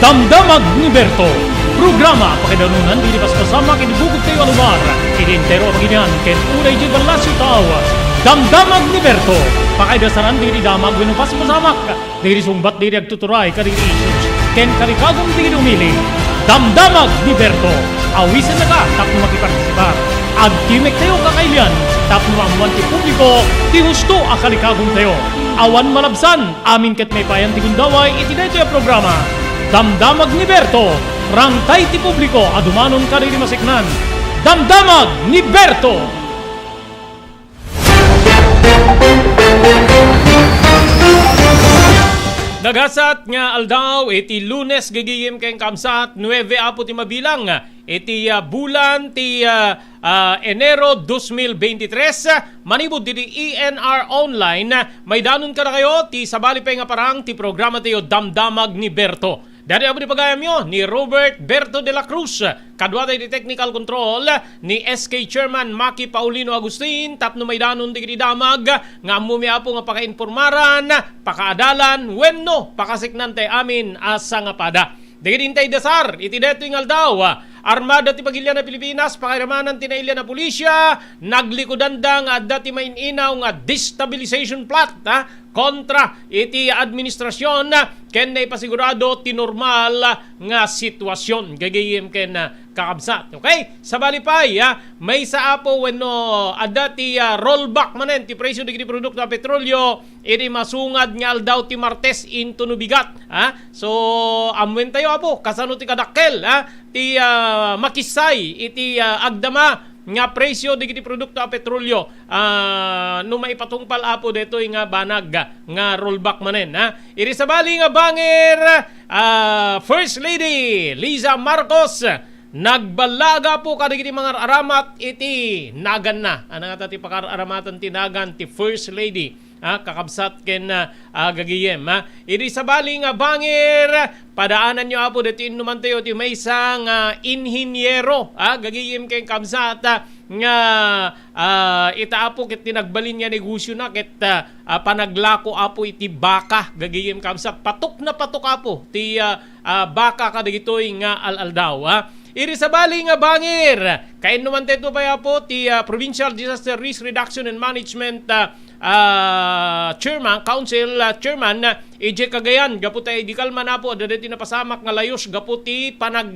Damdamag ni Berto. Programa pakidanunan dili pas kasama kinibugod kayo lugar. Identero paginian ken unay di balasyo tao. Damdamag ni Berto. Pakaidasaran dili damag wenno pas masamak. Dili sumbat dili agtuturay kadiri issues. Ken karikagom dili umili. Damdamag ni Berto. Awisan na ka tapno makipartisipar. Agkimek tayo kakailian. Tapno amuan ti publiko ti husto akalikagom tayo. Awan malabsan amin ket may payan ti gundaway iti daytoy programa. Damdamag ni Berto, rangtay ti publiko adumanon kadiri masiknan. Damdamag ni Berto. Nagasat nga aldaw iti Lunes gagiyem kay kamsat 9 apo ti mabilang iti bulan ti Enero 2023 manibod ti ENR Online may danon ka na kayo ti sabali pa nga parang ti programa tayo Damdamag ni Berto. Dari abo di pagayam nyo ni Robert Berto de la Cruz, kadwa tayo di technical control ni SK Chairman Maki Paulino Agustin, tapno may danon di damag nga mumia po nga pakainformaran, pakaadalan, wenno pakasiknan tayo amin asa nga pada. Digidintay dasar, iti deto yung aldaw, Armada ti Pagilya na Pilipinas, pakiramanan ti nailya na pulisya, naglikudandang at dati maininaw nga destabilization plot kontra iti administrasyon ken na ipasigurado ti normal nga sitwasyon. Gagayim ken kakabsat. Okay? Sabali pa, may sa apo wenno adati rollback manen ti presyo di produkto a petrolyo iti masungad nga aldaw ti Martes into nubigat. So amwen tayo apo kasano ti kadakkel ti makisay iti agdama nga presyo di kiti produkto a petrolyo no maipatungpal apo deto nga banag nga rollback manen iri sabali nga banger First Lady Liza Marcos nagbalaga po kadagiti mga aramat iti nagan na nga ti pakaramatan ti nagan ti First Lady kakabsat ken gagiyem iri sabali nga banger padaanan nyo apo dito inuman tayo ti may isang inhinyero gagiyem ken kabsat nga itaapo ket tinagbalin nga negosyo na ket panaglako apo iti baka gagiyem kabsat patok na patok apo ti baka kadagitoy nga alaldaw iri sabali nga bangir kain naman teto pa po ti Provincial Disaster Risk Reduction and Management Chairman, Council Chairman EJ Cagayan gaputay di kalman na po dadati na pasamak nga layos gaputi panag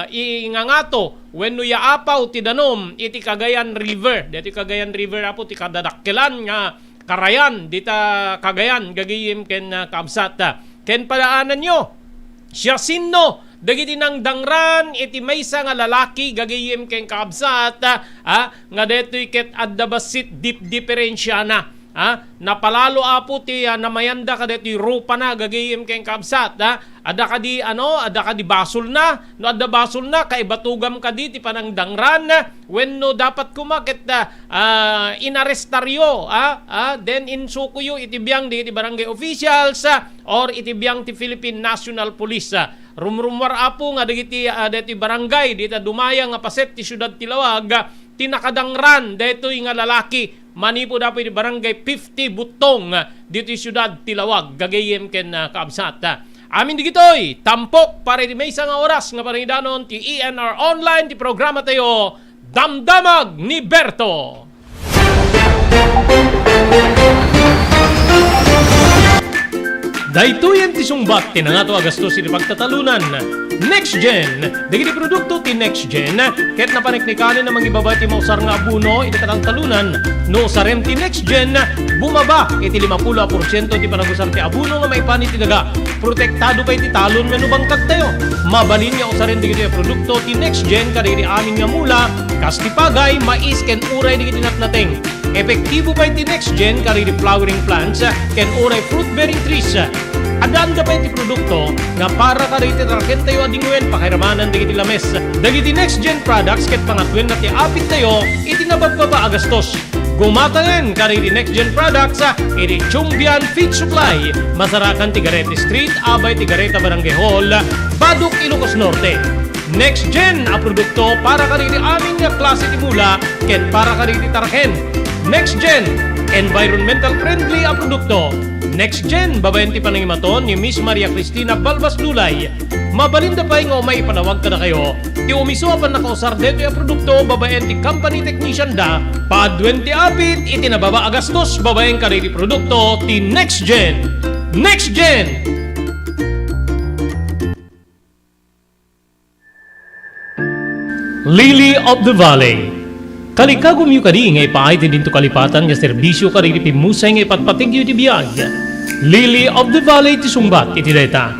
ingangato wenno yaapaw ti danom iti Cagayan River dati Cagayan River apo ti kadadakkelan nga karayan dita Cagayan gagiyim ken kabsat ken padaanan nyo siya sinno dagiti nang dangran iti maysa nga lalaki gagayem ken kabsat nga detoy ket adda basit diferensya na napalalo apo ti namayanda ka detoy rupa na gagayem ken kabsat ada ka di basol na no adda basol na kay batugam ka di ti panangdangran wenno dapat kumaket inarestaryo then insukuyo iti biyang di barangay officials or iti biyang ti Philippine National Police rumrumwar apo nga dagiti barangay dita dumaya nga paset ti syudad ti Lawag tinakadangran detoy nga lalaki manipo dapat di barangay 50 butong dito ti syudad ti Lawag gagayem ken kaabsat amin digitoy tampok para di may isang oras nga paringidanon ti ENR Online ti programa tayo Damdamag ni Berto. Daytoyen ti sungbat tinangato agastos iti pagtatalunan. Next Gen, dagiti produkto ti Next Gen, ket napaniknikanin na mangibaba ti mausar nga abuno iti talunan. No sarem ti Next Gen, bumaba iti 50% ti panagusar ti abuno nga maipani ti daga. Protektado pa iti talon wenno bangkag tayo. Mabalin nga usaren dagiti produkto ti Next Gen kadagiti amin nga mula, kas ti pagay, mais ken uray dagiti natnateng. Epektibo pa iti Next Gen kadagiti flowering plants ken uray fruit bearing trees. Adanda pa iti produkto nga para kadagiti tarken tayo adingwen pakiramanan dagiti lames. Dagiti Next Gen products ket pangatwen na ti apit tayo iti nabagbaba agastos. Gumatangan kadagiti Next Gen products iti Chumbian Feed Supply, Masarakan Tigarete Street, Abay Tigareta Barangay Hall, Baduk Ilocos Norte. Next Gen a produkto para kadagiti aming nga klase ti mula ket para kadagiti tarken. NextGen, environmental friendly a produkto. NextGen, babayan ti panangimaton ni Miss Maria Cristina Balbas Lulay. Mabalinda pa nga may ipanawag ka na kayo. Ti umiso pa nakausar dito yung produkto, babayan ti company technician da. Padwen ti apit, itinababa agastos, babayan ka rin ti produkto ti NextGen. NextGen! Lily of the Valley. Kalikagom yu kadi ngay paay ti dinto kalipatan nga serbisyo kadi ti musay ngay patpatig yu ti biyag. Lily of the Valley ti sumbat iti dayta.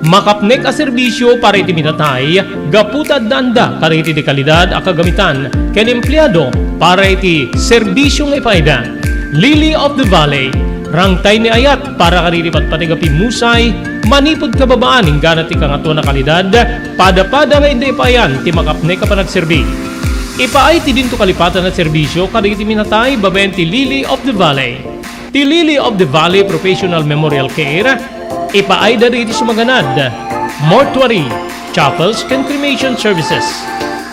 Makapnek a serbisyo para iti minatay, gaputad danda kadi iti kalidad a kagamitan ken empleyado para iti serbisyo ngay paida. Lily of the Valley. Rangtay ni ayat para kadi iti patpatigapi musay, manipod kababaan hingga ti kangato na kalidad, pada-pada nga hindi payan ti makapnek ka pa nagserbi. Ipaay ti dinto kalipatan na serbisyo kada iti minatay babayan ti Lily of the Valley. Ti Lily of the Valley Professional Memorial Care, ipaay dari iti sumaganad, mortuary, chapels, and cremation services.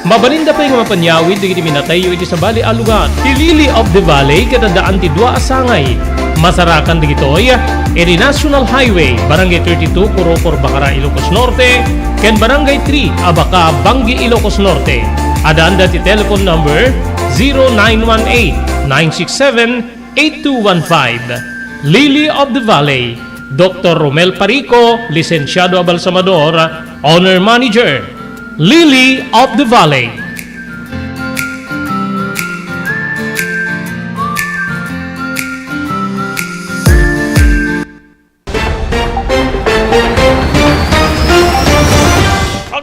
Mabalinda pa yung mapanyawid iti minatay yu iti sa bali alugan. Ti Lily of the Valley kadadaan ti dua asangay. Masarakan digitoy, iti National Highway, Barangay 32, Kurokor, Bacara, Ilocos Norte, ken Barangay 3, Abaca, Bangi, Ilocos Norte. Adaan dati telephone number 0918-967-8215. Lily of the Valley, Dr. Romel Parico, Licenciado Abalsamador, Owner Manager. Lily of the Valley.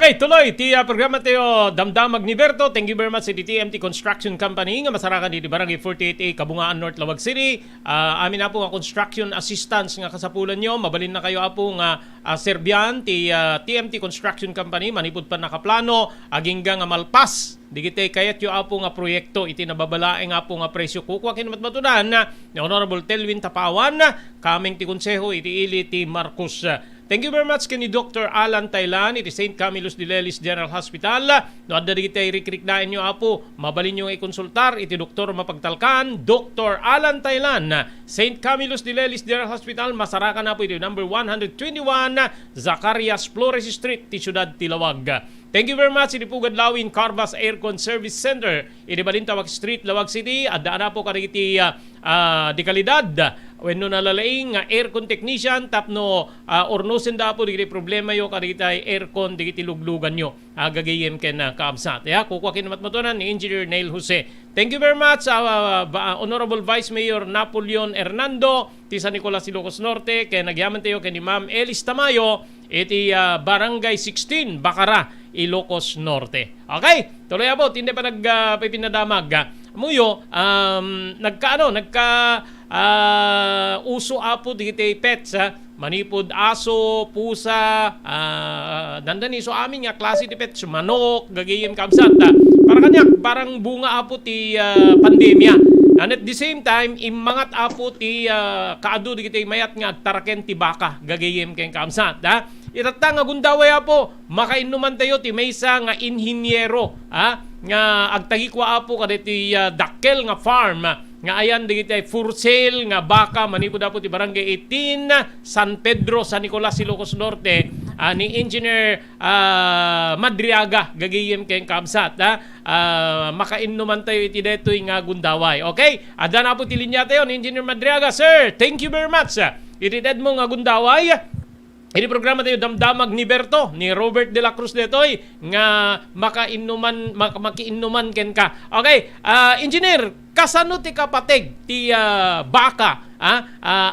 Okay, tuloy ti programa tayo Damdamag ni Berto. Thank you very much sa TMT Construction Company nga masarakan di Barangay 48A, Kabungaan North, Lawag City. Amin na po nga construction assistance nga kasapulan nyo. Mabalin na kayo po nga Serbian ti TMT Construction Company. Manipod pa nakaplano agingga nga malpas. Digitay kayat yu apo nga proyekto iti nababalae nga po nga presyo kukwakin matmatunan ni Honorable Telvin Tapawan kaming ti konseho iti ili ti Marcos. Thank you very much kini Dr. Alan Taylan iti St. Camillus de Lelis General Hospital. No adda digitay rikriknaen nyo apo mabalin nyo i-konsultar iti Dr. Mapagtalkan Dr. Alan Taylan St. Camillus de Lelis General Hospital. Masarakan na po iti number 121 Zacarias Flores Street ti Ciudad Tilawag. Thank you very much iti Pugad Lawin Carvas Aircon Service Center iti Balintawak Street, Lawag City. Adda na po kadi iti di kalidad wenno nalalaing aircon technician tapno ornosen da po digiti problema yo kadagiti aircon digiti luglugan yo gagayem ken kaabsat ya kukwakin matmatunan ni Engineer Neil Jose. Thank you very much Honorable Vice Mayor Napoleon Hernando ti San Nicolas, Ilocos Norte ken nagyaman tayo ken ni Ma'am Elis Tamayo iti Barangay 16 Bacara, Ilocos Norte. Okay, tuloy abot hindi pa nagpipinadamag muyo uso apo digiti pets manipod aso, pusa, dandan iso amin nga klase ti pets manok gagayem kabsat para kanyak parang bunga apo ti pandemya. And at the same time imangat apo ti kaadu digiti mayat nga taraken ti baka gagayem ken kabsat itata nga gundaway apo makainuman tayo ti maysa nga inhinyero nga agtagikwa apo kaditi dakkel nga farm nga ayan digiti for sale nga baka manipod apo ti Barangay 18 San Pedro, San Nicolas, Ilocos Norte ni Engineer Madriaga gagayem ken kabsat makainuman tayo iti detoy nga gundaway. Okay, adda na po ti linya tayo ni Engineer Madriaga. Sir, thank you very much iti mo nga gundaway. Ini programa tayo Damdamag ni Berto ni Robert de la Cruz detoy nga makiinuman ken ka. Okay, engineer, kasano ti kapateg ti baka?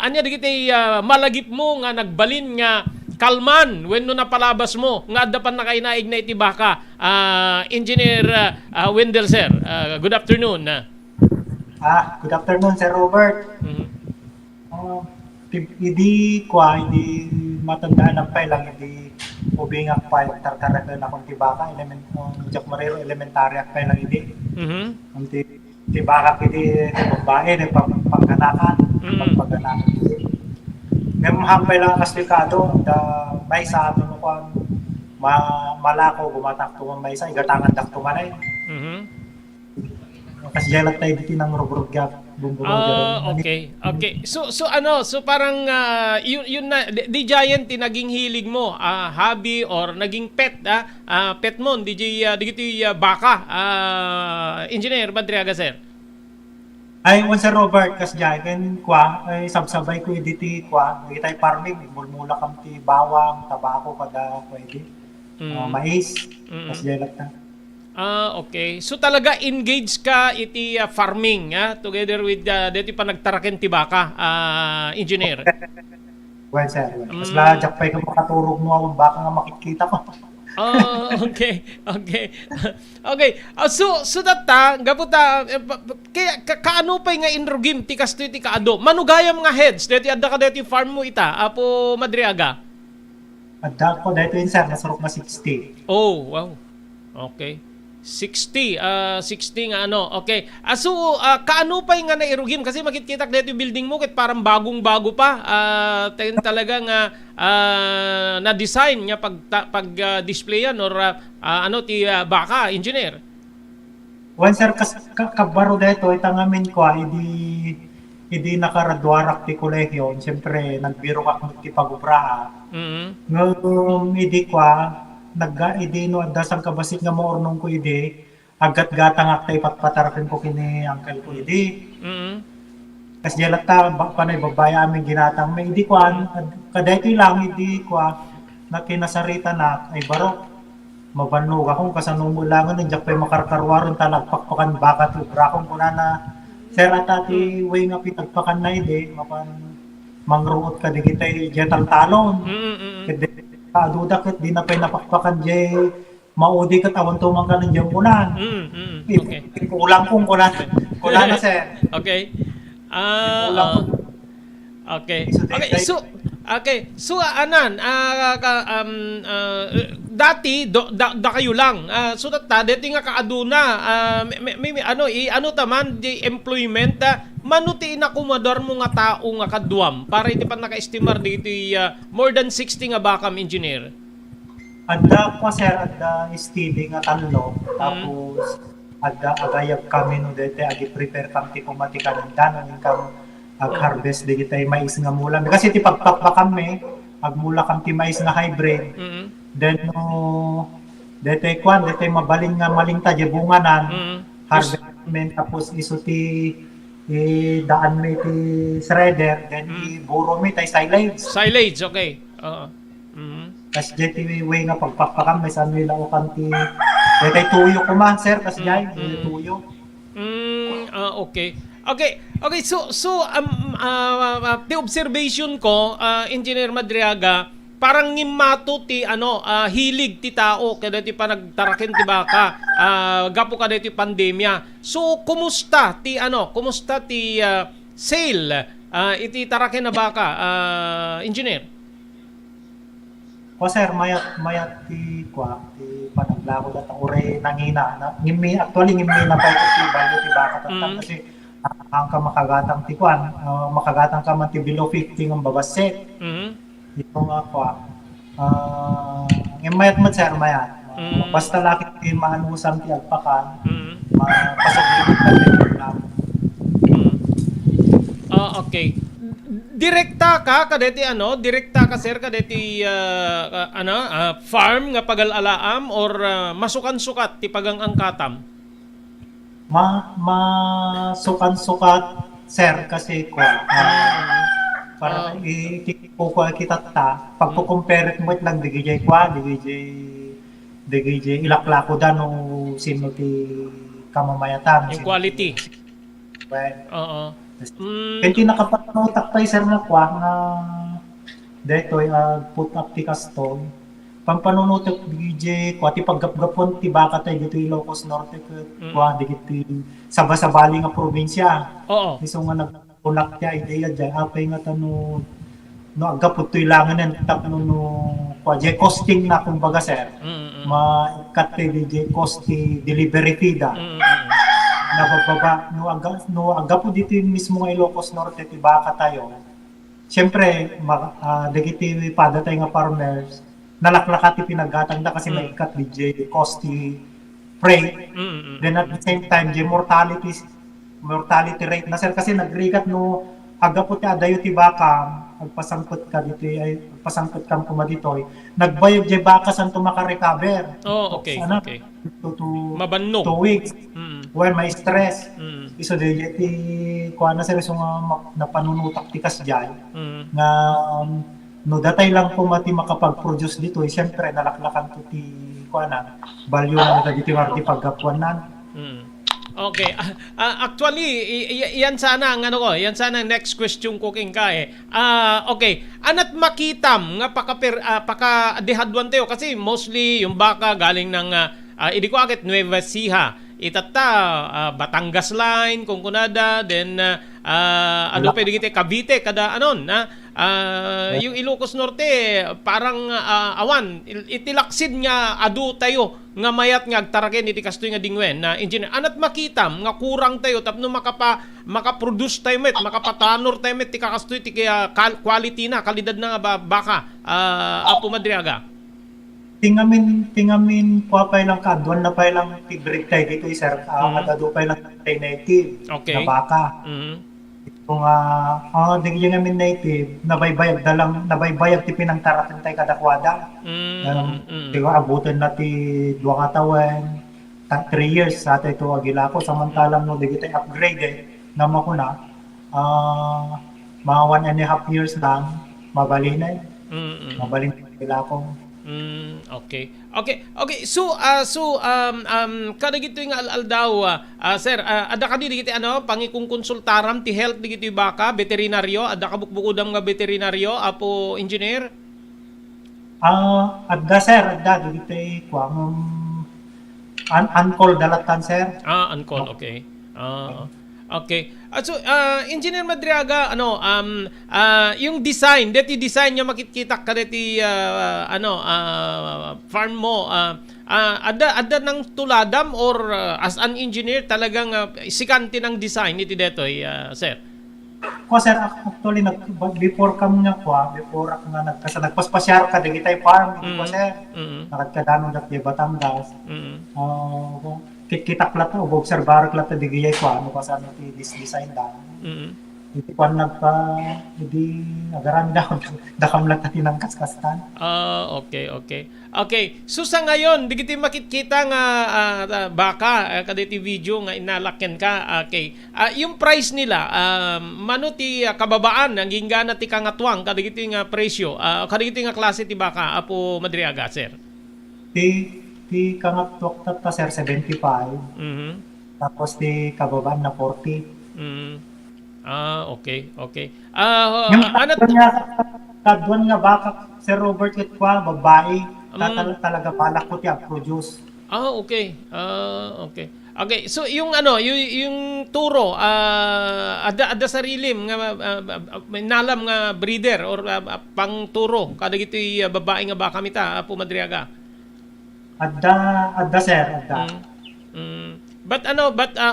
Anya digiti malagip mo nga nagbalin nga kalman wenno napalabas mo nga adda pan nakainaig na iti baka. Engineer Wendell sir, good afternoon. Good afternoon Sir Robert. Hindi matandaan ang lang hindi ubing ang tartarakan na kung tibaka Jack Marero elementary ang lang hindi ang tibaka hindi babae na pagkanakan pagkanakan ngayon hampay lang kaslikado may sa ato kung malako gumatak tuman may sa igatangan dak tumanay kasi jalat tayo dito ng rubrug Okay. Okay. So ano, so parang yun na di giant naging hilig mo, hobby or naging pet pet mo di baka Engineer Madriaga sir. Ay, sir Robert, kas jagan kwa, ay sabsabay ko editi kwa, itay farming, mulmula kam ti bawang, tabako, kada pwede, mais, kas jalat na. Okay. So talaga engaged ka iti farming together with dito pa nagtaraken ti baka engineer. Well, sir, kas lajak pa ikaw makaturog mo, baka nga makikita ko. Okay. Okay. Okay. So that gaputa kaya kaano pa nga inrugim ti kasto ti kaado. Manugayam nga heads deti adda ka deti farm mo ita apo Madriaga. Adda ko dito yun, sir, nasurok na 60. Oh, wow. Okay. 60 nga ano. Okay. So kaano pa nga nairugim kasi makikita dito yung building mo kit parang bagong-bago pa. Talaga nga na design nga pag displayan or ano ti baka engineer. Well, sir, kabaro dito, itang amin ko, hindi nakaradwarak ti kolegyo. Siyempre, nagbiro ka ti pagubraa. Ngayong hindi ko, hindi no adasang kabasit nga maornong ko hindi agat gatang aktay patpatarakin ko kini angkel ko hindi kasi dilat ta panay babaya amin ginatang may hindi ko kadaytoy lang hindi ko na kinasarita na ay baro mabanog akong kasanungo lang nandiyak pa'y makarkarwaron talagpakpakan baka to brakong kuna na sir atati way nga pitagpakan na hindi mapan mangruot ka di kitay jetang talon duda ket di na pay napakpakan jay maudi ket awan tumang ka ng kunan. Okay. Kulang na sir. Okay. Okay. Okay. So anan dati da kayo lang. So dati nga kaaduna may ano taman di employment manuti na kumador mo nga tao nga kadwam para iti pa naka-estimar dito more than 60 nga bakam engineer. Adda ko sir adda steady nga tanlo tapos adda agayab kami no dete agi prepare kam ti pumatikan danon kam ag-harvest di kitay mais nga mula kasi ti pagpakpa kami agmula kam ti mais nga hybrid. Then no dete mabalin nga malingta di bunganan harvest tapos iso ti daan may ti shredder then iburo may tay silage okay kasi jeti way nga pagpakpakam may saan nila o kanti tay tuyo ko man sir kasi jay tuyo okay so the observation ko Engineer Madriaga parang ngimato ti hilig ti tao kada ti panagtaraken ti baka gapo kada ti pandemya. So kumusta ti sale iti taraken na baka engineer? O sir mayat ti panaglako data ore nangina ngimi actually ngimi na pa ti value ti baka kasi ang ka makagatang ti makagatang ka man ti below 50 ng babaset. Ito nga po, mayat man sir, mayat. Basta laki din maanusang ti agpakan, mapasaglimit na din. Okay. Direkta ka sir kadeti farm nga pagalalaam or masukan-sukat ti pagang angkatam? Masukan-sukat sir kasi para kita pagko-compare mo lang digijay ilaklako dan o sino ti kamamayatan yung quality well kaya nakapatutak pa sir na na dito put up ti kaston pampanunutok digijay ti paggapgapon ti baka tayo dito Ilocos Norte digiti sabasabali nga probinsya iso nga unak niya ideya dyan apay nga no agapot to'y langan yan costing na kumbaga sir ma-cut di costi delivery fee nabababa no agapo dito yung mismo nga Ilocos Norte ti baka tayo siyempre dagiti padatay nga farmers nalaklaka ti pinagatang da kasi may cut di costi freight then at the same time di mortality mortality rate na sir kasi nagrigat no aga po ti adayo ti baka agpasangkot ka dito ay pasangkot kam kuma ditoy nagbayog di baka san to maka-recover. Oh, okay, Sana, okay. to Mabannog. 2 weeks Mm. well may stress Mm. iso di ti kuha na sir so nga napanunutak ti kasjay Mm. nga no datay lang po mati makapag-produce dito siyempre nalaklakan to ti kuha na value na dito ti paggapuan na. Mm. Okay. Actually, yan sana ang ano ko, yan sana ang next question ko king ka eh. Okay. Anat makitam nga paka dehadwan tayo kasi mostly yung baka galing ng idi ko akit Nueva Ecija. Itata Batangas line kung kunada then ano pwede kita Cavite kada anon na yung Ilocos Norte parang awan itilaksid nga adu tayo nga mayat nga agtaraken iti kastoy nga dingwen na engineer anat makitam nga kurang tayo tapno makaproduce tayo met makapatanor tayo met ti kakastoy ti quality na kalidad na nga baka Apo Madriaga. Tingamin po pa lang kadwan na pa lang tig-break tayo dito sir. Kadado pa lang tayo native Okay. na baka. Kung di namin native, nabaybayag ti pinangtaratan tayo kadakwada. Di ba, abutin na ti 2 katawan, 3 years sa ato ito agila ko. Samantalang no, di tayo upgrade naman ko na, mga 1.5 years lang, mabalin na mabalin na agila ko. Okay. So kada gito yung aldaw sir, ada ka di giti ano pangikong konsultaram ti health di gito yung baka veterinaryo, ada ka bukbukudam nga veterinaryo Apo engineer? Adda sir, adda di gito yung uncall dalatan sir. Uncall, okay. Okay. So, Engineer Madriaga, yung design, deti design niya makikita ka deti farm mo, ada ng tuladam or as an engineer talagang sikanti ng design iti detoy, sir? Ko sir, actually before kam nga before ako nga nagpaspasyar ka digitay farm ko sir. Nakadkadano dak di Batangas. Kitak la to, observar la to digiyay ko ano kasi ano ti design da. Iti kwan hindi agaran dakam lang tati ng kaskastan. Okay. So sa ngayon, digiti makikita nga baka kaditi video nga inalakyan ka. Okay. Yung price nila, mano ti kababaan ang ginggana ti kangatwang kadigiti nga presyo, kadigiti nga klase ti baka Apo Madriaga, sir. Ti kangatwak ta sir 75. Tapos ti kababaan na 40. Okay. Yung kadwan nga baka Sir Robert Kitwa, babae, talaga balak ko tiya produce. Okay. So yung yung turo ada sarilim nga may nalam nga breeder or pang turo kada gitoy babae nga baka mita Apo Madriaga. Adda sir, adda. But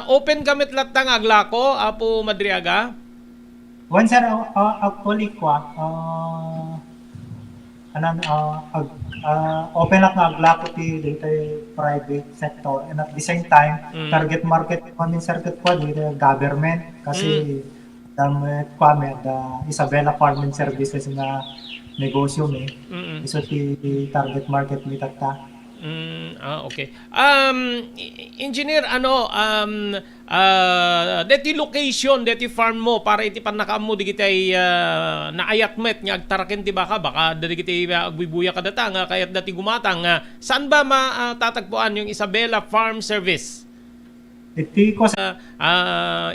open gamit latang aglako Apo Madriaga? One sir, actually open lang nga aglako ti dito private sector and at the same time target market namin circuit ko dito government kasi Isabela Farming Services na negosyo iso ti target market mi tata. Okay. Engineer, deti location, deti farm mo para iti panakaam mo di kitay naayatmet nga agtaraken ti baka dati kitay agbibuya kadata nga kayat dati gumatang saan ba matatagpuan yung Isabela Farm Service? Iti ko sa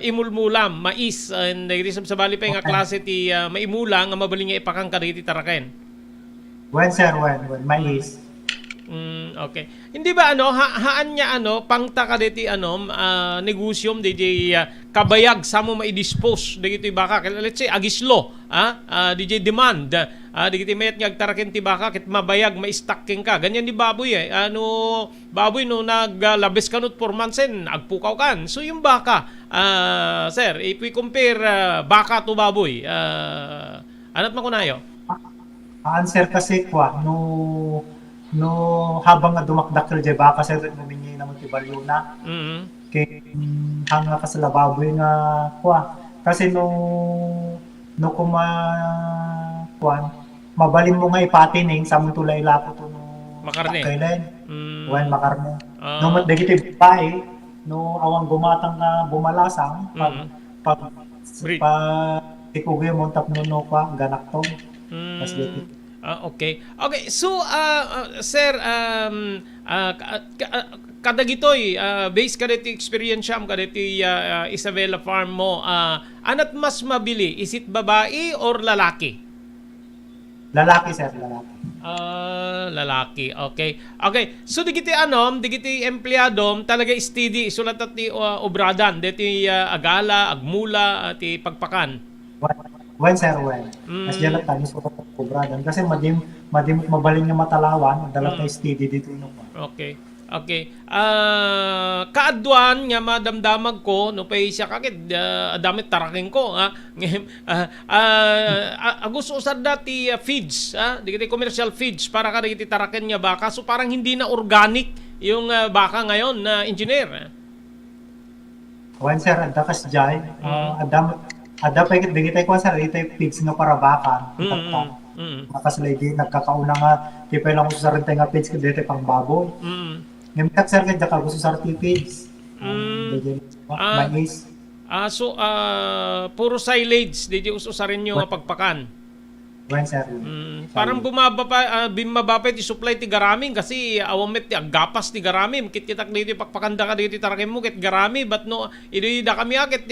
imulmulam, mais, and sa bali pa nga klase ti maimulang nga mabaling nga ipakang kaditi taraken. When sir, when mais. Okay. Hindi ba haan niya pangta ka diti negosyom DJ kabayag sa mo mai-dispose dito baka let's say agislo DJ demand dito mayat nga agtaraken ti baka ket mabayag ma-stocking ka ganyan di baboy baboy no naglabes kanut for months agpukaw kan so yung baka sir if we compare baka to baboy anat makunayo answer kasi no habang nga dumakdakil di baka sir gumingi naman ti balyo na kay hanga ka sa lababoy nga kuha. Kasi no kuma kuan mabalin mo nga ipatining sa mong tulay lapo to no Makarne. kailan Mm. kuan makarne. Ah. No mat dagiti bae no awang gumatang nga bumalasang pag Breed. pa tikugay mo tapno no pa ganak to. Mas dito. Okay. Okay, so sir, kadagitoy based kaditi experience am kaditi Isabela Farm mo, anat mas mabili, is it babae or lalaki? Lalaki sir, lalaki. Lalaki. Okay. Okay. So digiti digiti empleyado talaga steady isulat at ti obradan diti agala, agmula, ti pagpakan. When sir, when. As jalat tayo sa kubradan. Kasi madim mabalin nga matalawan, dalat tayo steady dito no pa. Okay. Okay. Kaadwan nga madamdamag ko no pay siya kakit damit taraking ko gusto usad dati feeds digiti commercial feeds para ka digiti taraken nga baka so parang hindi na organic yung baka ngayon na engineer. When sir, adda kas jay, adda pa digitay ko sir, ditay pigs nga para baka. Nakaslagi nagkakauna nga tipay lang gusto sa rin nga pigs dito pang baboy. Ngamitak sir kaya ka gusto sa rin pigs. Mais. So puro silage di uso sa rin yung pagpakan. When sir. Parang bimaba pa ti supply ti garaming kasi awamet ti agapas ti garaming kit kitak dito pakpakanda ka dito tarakin mo kit garami but no idi da kami akit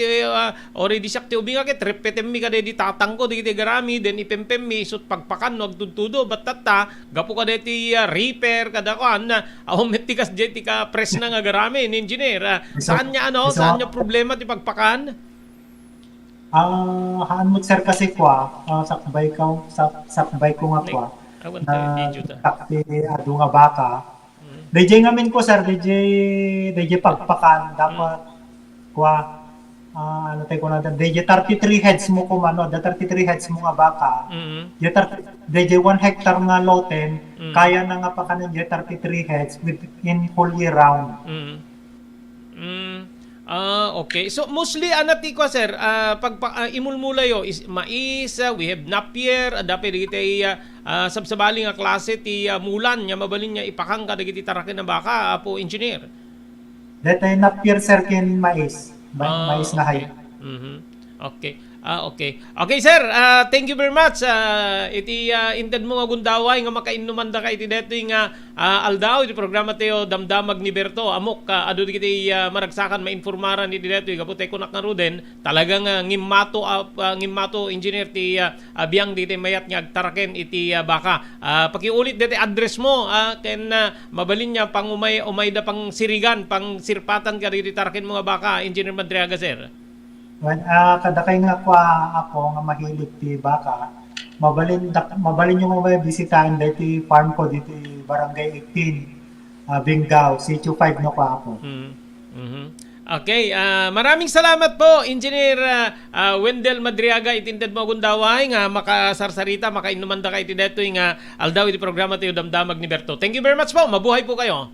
already siyak ti ubing akit repetem mi ka dito tatangko dito garami then ipempem mi sut pagpakan no agtutudo but tata gapo ka dito repair kada kuan awamet ti kas dito ka press na nga garami ni engineer saan niya saan niya problema ti pagpakan? Haan mo sir kasi kwa, sakbay ko nga kwa, na takti ado nga baka. DJ ngamin ko sir, DJ pagpakan, dapat kwa, ano tayo ko na, DJ 33 heads mo kumano, da 33 heads mo nga baka, DJ 1 hectare nga loten, kaya na nga pakanan DJ 33 heads in whole year round. Okay. So mostly anati ko sir, pag imulmula yo is mais, we have napier, dapat digiti sabsabaling nga klase ti mulan nya mabalin nya ipakang ka digiti taraken na baka po engineer. Dito napier sir kin mais. Mais na hay. Okay. Okay. Okay sir, thank you very much. Iti inted mo nga gundaway nga makainuman da ka iti deto nga aldaw iti programa tayo damdamag ni Berto amok adu kiti maragsakan mainformaran iti deto kaputay kunak nga ruden talagang ngimmato engineer ti biyang diti mayat nga agtaraken iti baka. Pakiulit diti address mo ken mabalin nya pang umay da pang sirigan pang sirpatan ka diti taraken mga baka engineer Madriaga sir. When kada kay nga kwa ako nga mahilig ti baka, mabalin yung mga bisitahin dito farm ko dito barangay 18 Bingao, Sitio 5 no kwa ako. Okay, maraming salamat po Engineer Wendell Madriaga itinted mo gundaway nga makasarsarita makainumanda kay iti detoy nga aldaw iti programa tayo damdamag ni Berto. Thank you very much po. Mabuhay po kayo.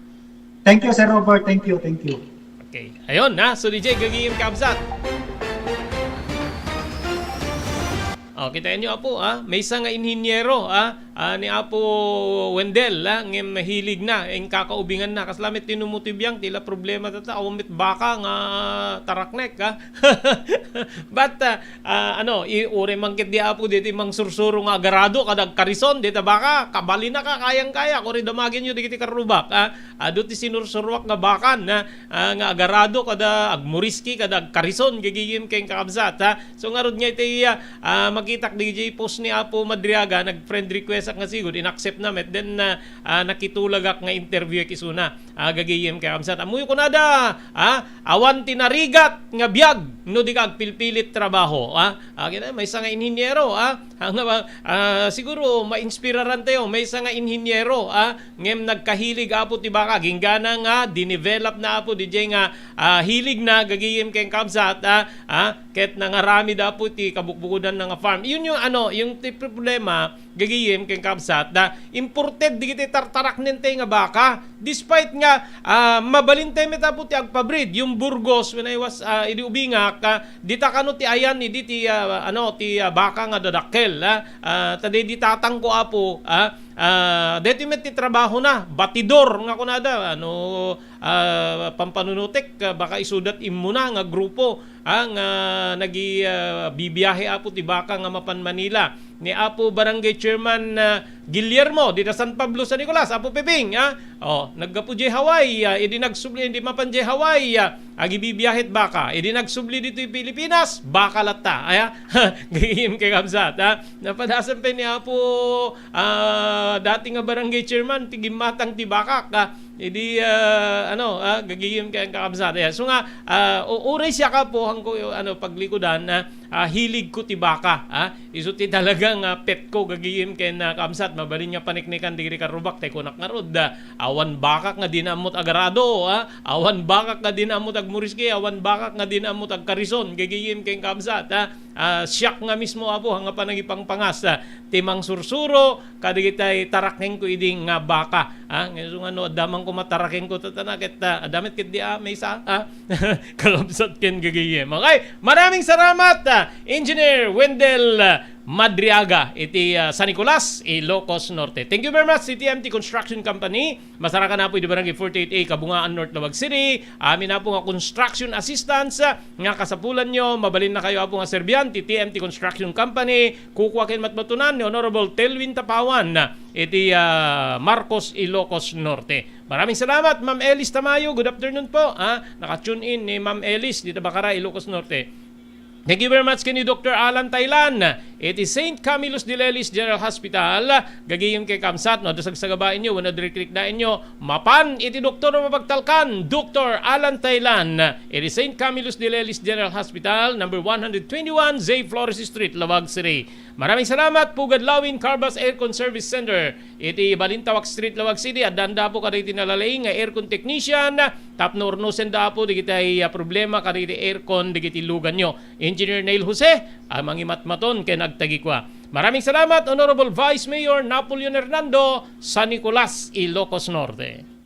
Thank you Sir Robert. Thank you. Okay. Ayun so DJ gagiyim kabsat. Kita nyo apo may isa nga inhinyero ni Apo Wendell ngem mahilig na ing kakaubingan na kaslamit tinumutibiyang tila problema tata awamit baka nga taraknek but iure mangkit di Apo diti mang sursuro nga agarado kadag karison dita baka kabali na ka kayang-kaya kuri damagin nyo diti karubak ado ti sinursurwak nga bakan nga agarado kada agmuriski kada karison gigigim keng kakabsat so nga rod nga iti makitak DJ post ni Apo Madriaga nag-friend request nga sigud inaccept na met then nakitulagak nga interview kisuna gagayem kay kamsat amuy ko nada awan tinarigat nga biag no di kag pilpilit trabaho kita may isa nga inhinyero siguro mainspiraran tayo may isa nga inhinyero ngem nagkahilig Apo ti baka ginggana nga dinevelop na Apo DJ nga hilig na gagayem kay kamsat Kahit nangarami da po ti kabukbukudan ng farm. Yun yung yung problema, gagiyim kay kabsat, na imported di kiti tartarak nente nga baka. Despite nga, mabalintay meta po ti agpabreed. Yung Burgos, when I was idi ubingak, di takano ti ayan, idi ti, ti baka nga dadakkel. Tadi di tatang ko apo, dito may ti trabaho na, batidor nga kunada, pampanunutik, baka isudat imuna nga grupo, ang bibiyahe apo ti baka nga mapan Manila ni Apo Barangay Chairman Guillermo dito San Pablo San Nicolas, Apo Peping, naggapo di Hawaii, idi nagsubli hindi mapan di Hawaii, agi bibiyahit baka, idi nagsubli dito yung Pilipinas, baka lata, gayim kay Kamsat, napadasan pa ni Apo dati nga Barangay Chairman, tigimatang ti bakak, idi gagiyim kay Kamsat. So nga, uray siya ka po hangko paglikodan na hilig ko ti baka, iso ti talagang pet ko gagiyim kay Kamsat, mabalin nga paniknikan digiri karubak tay kunak nga rod, awan bakak nga dinamot agarado, awan bakak nga dinamot agmuriski, awan bakak nga dinamot agkarison gagiyim kay Kamsat, siyak nga mismo apo hanga panagipang pangas, timang sursuro kadigitay tarakeng ko iding nga baka, ngayon damang ko mataraking ko tatanakit, damit kit di may sa Kamsat ken gagiyim. Okay, maraming salamat Engineer Wendell Madriaga, iti San Nicolas, Ilocos Norte. Thank you very much, CTMT Construction Company. Masaraka na po iti Barangay 48A, Kabungaan North, Lawag City. Amin na po nga construction assistance nga kasapulan nyo. Mabalin na kayo po nga serbian, TMT Construction Company. Kukuwakin matmatunan ni Honorable Telwin Tapawan, iti Marcos, Ilocos Norte. Maraming salamat, Ma'am Elis Tamayo. Good afternoon po. Naka-tune in ni Ma'am Elis dito Bakara, Ilocos Norte. Thank you very much kini Dr. Alan Taylan. It is St. Camillus de Lelis General Hospital. Gagayim kay Kamsat, no, dasag sa gabain nyo, wala direct na inyo. Mapan, iti doktor na mapagtalkan, Dr. Alan Taylan. It is St. Camillus de Lelis General Hospital, number 121, Zay Flores Street, Lawag City. Maraming salamat, Pugad Lawin Carbas Aircon Service Center. Iti Balintawak Street, Lawag City. At danda po kariti nalalay nga aircon technician. Tapno urnusen da po, di kitay problema kariti aircon, di kiti lugan nyo. Engineer Neil Jose, amang imatmaton kay nagtagi kwa. Maraming salamat, Honorable Vice Mayor Napoleon Hernando, San Nicolas, Ilocos Norte.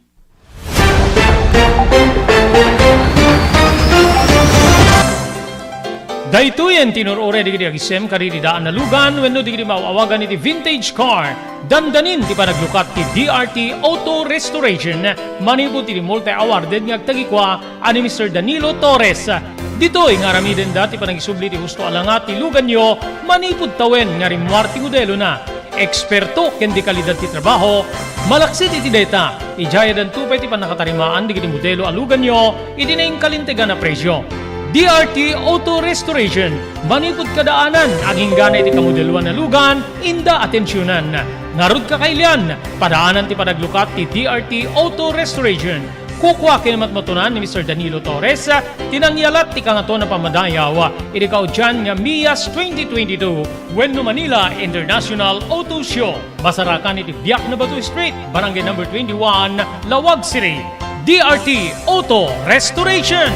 Daytoyen tinurure digiti agisem kariti daan na lugan wenno digiti mauawagan iti vintage car. Dandanin ti panaglukat ti DRT Auto Restoration. Manipod ti multi-awarded nga agtagikwa ani Mr. Danilo Torres. Dito'y nga ramiden dati panagisubli ti husto alangat ti lugan nyo, manipod tawen nga rimwar ti modelo na. Eksperto ken di kalidad ti trabaho, malaksit iti data, ijaya dan tupay ti panakatarimaan di kiti modelo alugan nyo, iti na kalintegan na presyo. DRT Auto Restoration, manipod kadaanan, aging gana iti kamodeluan na lugan, inda atensyonan. Ngarud kakailian, padaanan ti panaglukat ti DRT Auto Restoration. Kukwa kinamatmatunan ni Mr. Danilo Torres, tinangyalat ti kangato na pamadayaw, irikaw dyan nga Mias 2022, Wenno Manila International Auto Show. Masarakan iti Biak na Batu Street, Barangay number 21, Lawag City. DRT Auto Restoration.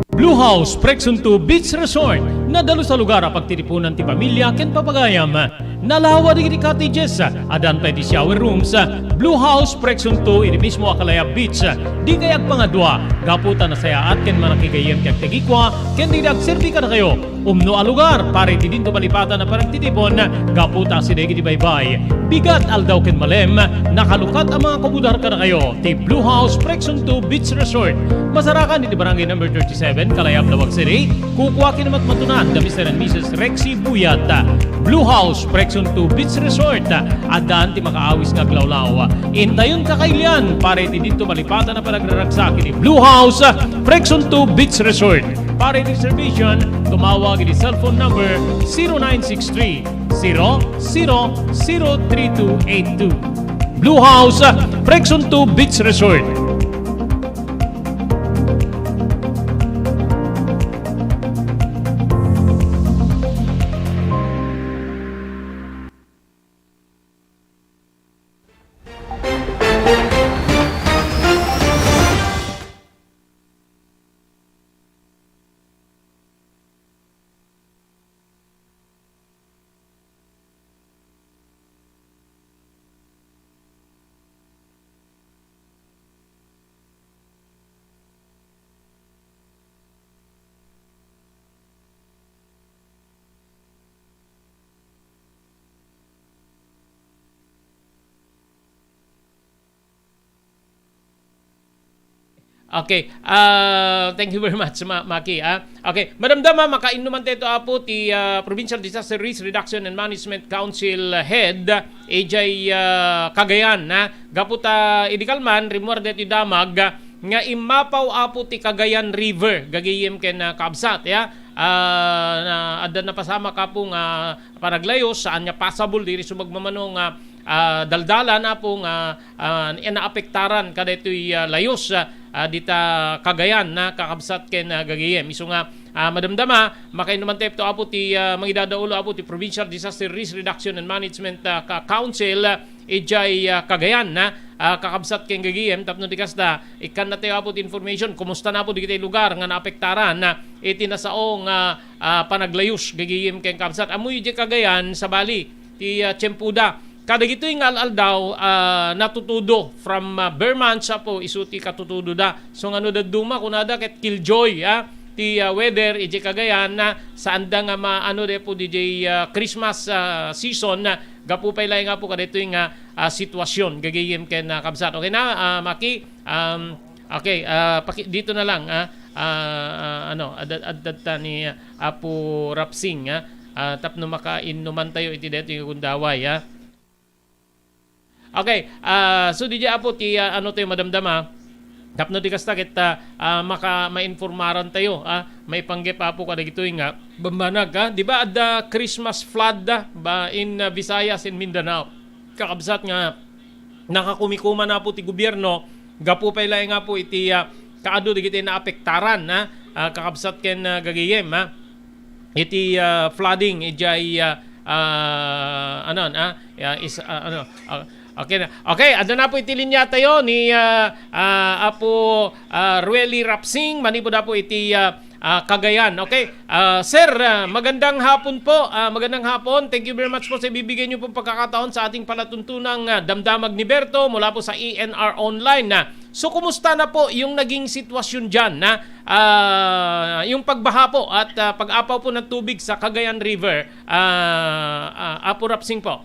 Blue House Prexon 2 Beach Resort, nadalo sa lugar a pagtitipunan ti pamilya ken papagayam. Nalawa di cottages, adan pa di shower rooms. Blue House Prexon 2 iti mismo Akalaya Beach. Di kayag pangadwa, gaputan na saya at ken manakigayem kag tagikwa, ken di nagserbi ka na kayo. Umno a lugar, pare ti dinto malipatan na parang titipon, gaputa si degi di baybay. Bigat aldaw ken malem, nakalukat ang mga kabudar ka na kayo. Ti Blue House Prexon 2 Beach Resort. Masarakan iti barangay number 37, Kalayab, Lawag City. Kukwa kinamatmatunan da Mr. and Mrs. Rexy Buyat. Blue House Prexon 2 Beach Resort. Adaan ti makaawis nga glawlaw. Intayon kakailian, pare ti dito malipatan na panagraragsak iti Blue House Prexon 2 Beach Resort. Para reservation, tumawag iti cellphone number 0963 003282. Blue House Prexon 2 Beach Resort. Okay. Thank you very much, Maki. Okay. Madamdama, makainuman tayo apo ti Provincial Disaster Risk Reduction and Management Council Head, AJ Cagayan. Gaputa idikalman, rimor dito damag, nga imapaw apo ti Cagayan River, gagayim ken kabsat. Na adda na pasama ka pong panaglayos, saan niya passable, diri sumagmamanong daldala na pong inaapektaran kada ito'y layos dita Cagayan na kakabsat ken gagayem. Iso nga madamdama makainuman tayo apo ti mangidadaulo apo ti Provincial Disaster Risk Reduction and Management Council ijay Cagayan na kakabsat ken gagayem tapno di kasta ikan na tayo apo ti information kumusta na po di kitay lugar nga naapektaran na itinasaong panaglayos gagayem ken kabsat amoy di Cagayan sa Bali ti Tiyempuda. Kada gito yung daw natutudo from Berman sa po isuti katutudo da. So ano da duma kunada ket Killjoy ti weather ije Cagayan na saan da nga maano de po DJ Christmas season na gapu pay laing nga po kada ito yung sitwasyon gagayem ken kabsat. Okay na Maki okay dito na lang adad ni Apo Rapsing tapno makainuman tayo iti dito yung gundaway Okay, so di apo ti ano tayo madamdama. Tapno di kasta ket mainformaran tayo, may panggep apo kada gito nga bambanag di ba adda Christmas flood ba in Visayas and Mindanao. Kakabsat nga nakakumikuma na po ti gobyerno, gapo pay laing nga po iti kaado di kita naapektaran kakabsat ken gagayem iti flooding ijay Okay na. Okay, ando na po itilinya tayo ni Apo Rueli Rapsing, manipod na po iti Cagayan. Okay, sir, magandang hapon po. Magandang hapon. Thank you very much po sa ibibigay niyo po pagkakataon sa ating palatuntunang Damdamag ni Berto mula po sa ENR Online. So, kumusta na po yung naging sitwasyon dyan yung pagbaha po at pag-apaw po ng tubig sa Cagayan River? Apo Rapsing po.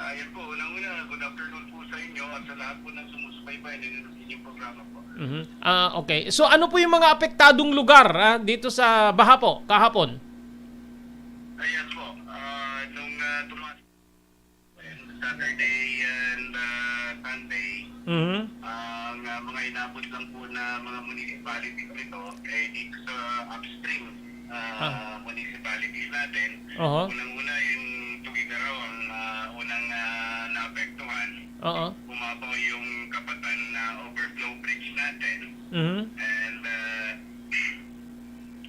Yan po, unang-una, good afternoon po sa inyo at sa lahat po ng sumusubaybay ng inyong programa po. Okay. So ano po yung mga apektadong lugar dito sa baha po kahapon? Ayan po, nung Saturday and Sunday, ang mga inabot lang po na mga municipalities nito ay dito sa upstream municipalities natin. Unang-una yung Tugigaraw ang unang naapektuhan. Bumabaw yung Kapatan na overflow bridge natin. And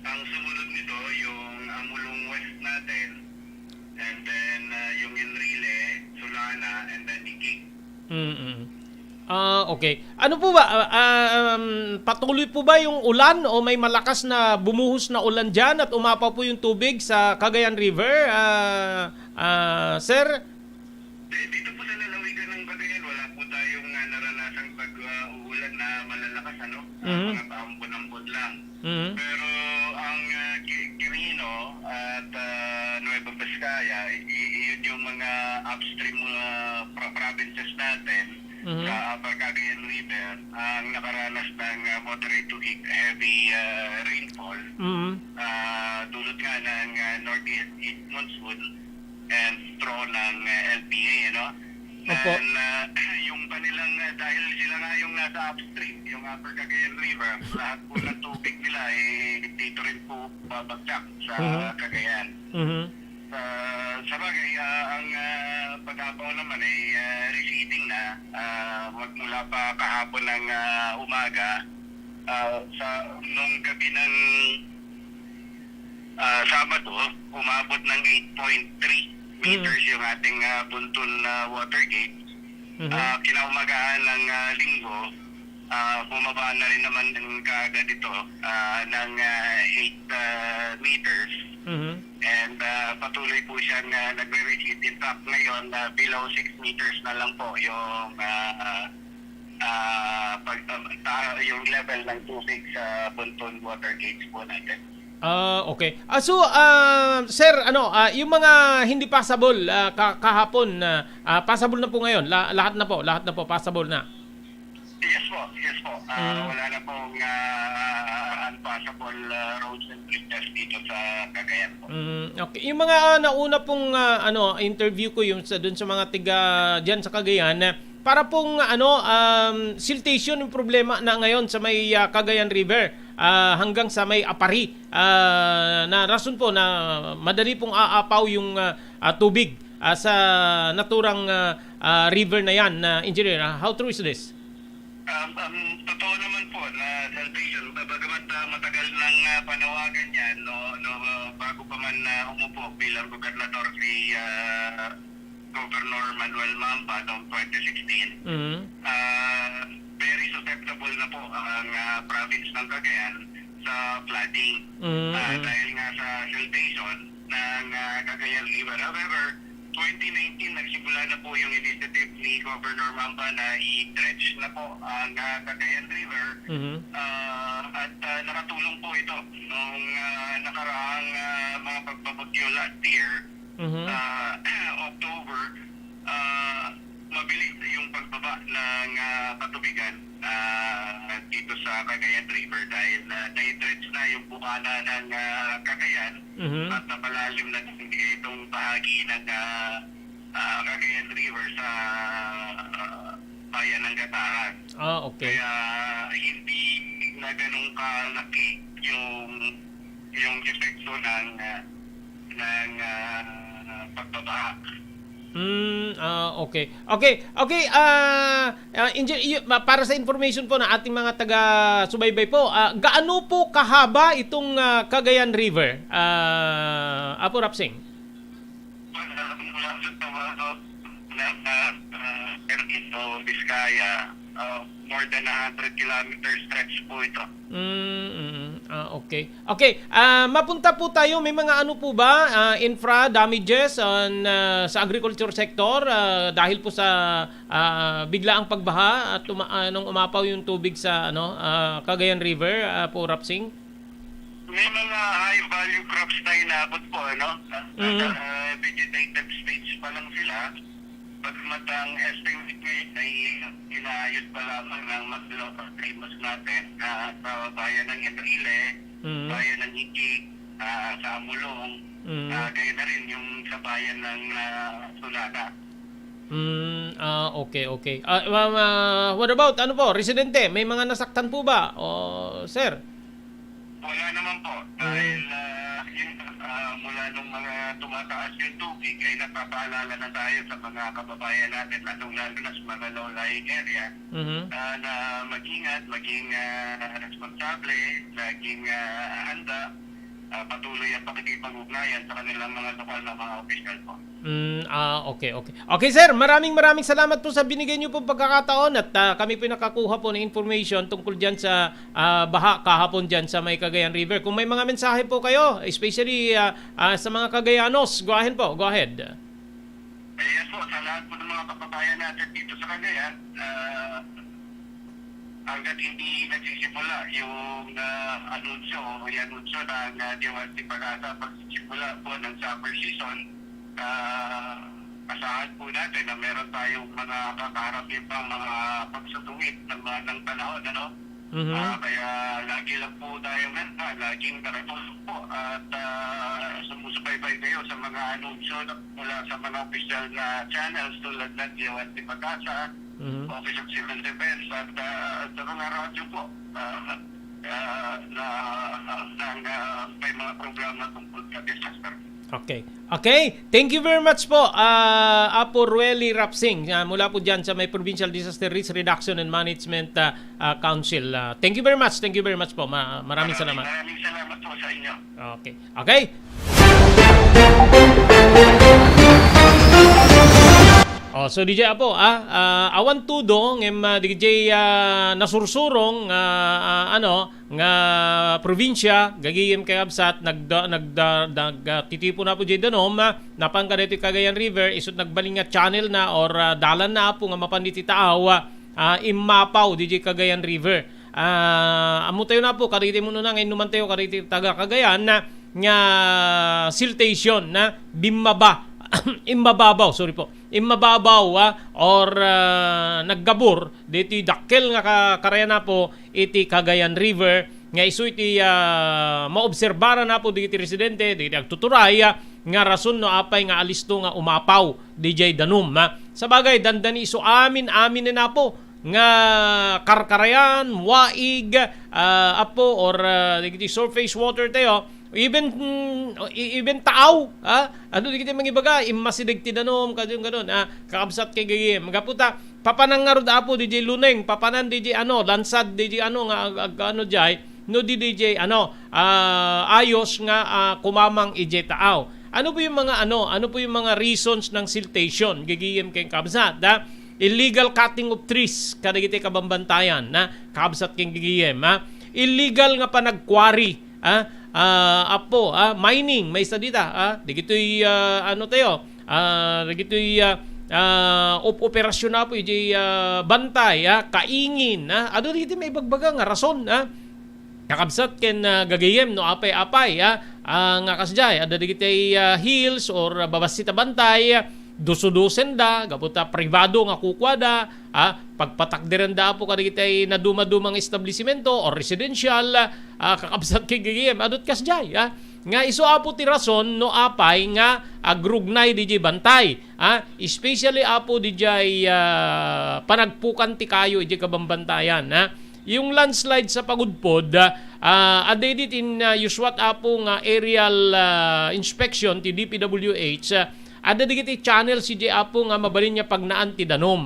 ang sumunod nito yung Amulong West natin. And then yung Enrile, Sulana, and then Nigig. Okay. Ano po ba? Patuloy po ba yung ulan o may malakas na bumuhos na ulan dyan at umapaw po yung tubig sa Cagayan River? Sir? Dito po sa lalawigan ng Cagayan, wala po tayong naranasang pag-uulan na malalakas, mga paambon-ambon lang. Pero ang Quirino at Nueva Vizcaya, yun yung mga upstream provinces natin sa Upper Cagayan River, ang nakaranas ng moderate to heavy rainfall. Dulot nga ng northeast monsoon and throw ng LPA, And yung kanilang, dahil sila nga yung nasa upstream, yung Upper Cagayan River, lahat po ng tubig nila dito rin po babagsak sa Cagayan. Sa bagay, ang pag-apaw naman ay receding na magmula pa kahapon ng umaga nung gabi ng Sabado, umabot ng 8.3 meters yung ating buntun water gate. Kinaumagahan ng linggo, bumaba na rin naman kaagad ito ng 8 meters. And patuloy po siyang nagre-recede. In fact, ngayon, below 6 meters na lang po yung yung level ng tubig sa buntun water gates po natin. Okay. So, sir, yung mga hindi passable kahapon, passable na po ngayon. Lahat na po, passable na. Yes po, yes po. Wala na pong unpassable roads and bridges dito sa Cagayan po. Okay. Yung mga nauna pong interview ko yung doon sa mga tiga diyan sa Cagayan, para pong siltation yung problema na ngayon sa may Cagayan River hanggang sa may Apari. Na rason po na madali pong aapaw yung tubig sa naturang river na yan, engineer. How true is this? Totoo naman po na salvation, bagamat matagal nang panawagan yan, bago pa man umupo bilang gobernador si Governor Manuel Mamba noong 2016. Very susceptible na po ang province ng Cagayan sa flooding dahil nga sa siltation ng Cagayan River. However, 2019 nagsimula na po yung initiative ni Governor Mamba na i-dredge na po ang Cagayan River at nakatulong po ito nung nakaraang mga pagbabagyo last year, October, mabilis yung pagbaba ng katubigan dito sa Cagayan River dahil na-dredge na yung bukana ng Cagayan at napalalim na itong bahagi ng Cagayan River sa bayan ng Gataran. Okay. Kaya hindi na ganun kalaki yung epekto ng pagbabaha. Okay. Para sa information po na ating mga taga-subaybay po, gaano po kahaba itong Cagayan River? Apo Rapsing? Mula sa Tawago ng Ergito, Vizcaya, more than 100 kilometer stretch po ito. Okay. Mapunta po tayo. May mga ano po ba infra damages sa agriculture sector dahil po sa biglaang pagbaha at nung umapaw yung tubig sa Cagayan River po, Rapsing? May mga high value crops na inabot po, vegetative stage pa lang sila. Pagmat ang estimate ngayon ay inaayos pa lamang ng mag-local famous natin sa bayan ng Enrile, bayan ng Iquig, sa Amulong, gaya na rin yung sa bayan ng Sulana. Okay. What about residente? May mga nasaktan po ba? Sir? Wala naman po. Dahil mula nung mga tumataas yung tubig ay napapaalala na tayo sa mga kababayan natin lalo na sa mga low-lying area na mag-ingat, maging responsable, maging handa, patuloy ang pakikipag-ugnayan sa kanilang mga lokal na mga opisyal po. Okay, sir. Maraming salamat po sa binigay niyo pong pagkakataon at kami po nakakuha po ng information tungkol dyan sa baha kahapon dyan sa may Cagayan River. Kung may mga mensahe po kayo, especially sa mga Cagayanos, go ahead. Yes po, sa lahat po ng mga kababayan natin dito sa Cagayan, hanggat hindi nagsisimula yung anunsyo ng DOST Pag-asa pagsisimula po ng summer season, asahan po natin na meron tayong mga kakaharapin pang mga pagsutuwid ng panahon, kaya lagi lang po tayo laging nakatulog po at sumusubaybay kayo sa mga anunsyo mula sa mga official na channels tulad ng DOST Pag-asa, Office of Civil Defense at sa mga radyo po may mga programa tungkol sa disaster. Okay. Thank you very much po, Apo Rueli Rapsing, mula po dyan sa may Provincial Disaster Risk Reduction and Management Council. Thank you very much po. Maraming salamat. Maraming salamat po sa inyo. Okay. So DJ Apo, awan tudo ngem DJ nasursurong nga probinsya gagiyem kay absat titipo na po jay danom napang kadito Cagayan River isut nagbaling nga channel na or dalan na po nga mapanditi taaw imapaw DJ Cagayan River. Amo tayo na po kariti mo na ngayon numan tayo kariti taga Cagayan nga siltation na bimaba imbababaw imababaw or naggabor dito dakkel nga karaya na po iti Cagayan River nga isu iti maobserbara na po diti residente diti agtuturay nga rason no apay nga alisto nga umapaw DJ Danum. Sa bagay dandani isu amin na po nga karkarayan, waig, apo or digiti surface water tayo, even taaw, ano digiti mangibaga, imasidig ti Danom, kadyon ganon, kakabsat kay gayem. Magaputa, papanang nga rod apo DJ Luneng, papanan DJ lansad DJ nga jay, no DJ ayos nga kumamang ije taaw. Ano po yung mga reasons ng siltation gigiyem kay kabsat, illegal cutting of trees kadagiti kabambantayan na kabsat king gigiyem, illegal nga panagkwari, mining may sadita, digitoy digitoy operasyon na po iti bantay, kaingin, ano dito may bagbaga nga rason, kakabsat ken gagayem no apay-apay, nga kasjay ada digitay hills or babasita bantay dusudusen da gaputa privado nga kukwada, pagpatakdiran da po kadigitay na dumadumang establishmento or residential, kakabsat kay gagayem adot kasjay, nga isu apo ti rason no apay nga agrugnay DJ bantay, especially apo DJ panagpukan ti kayo iti kabambantayan, yung landslide sa Pagudpod, aday dit in usual apo nga aerial inspection ti DPWH, ada digiti channel si apo nga mabalin niya pagnaan ti Danom,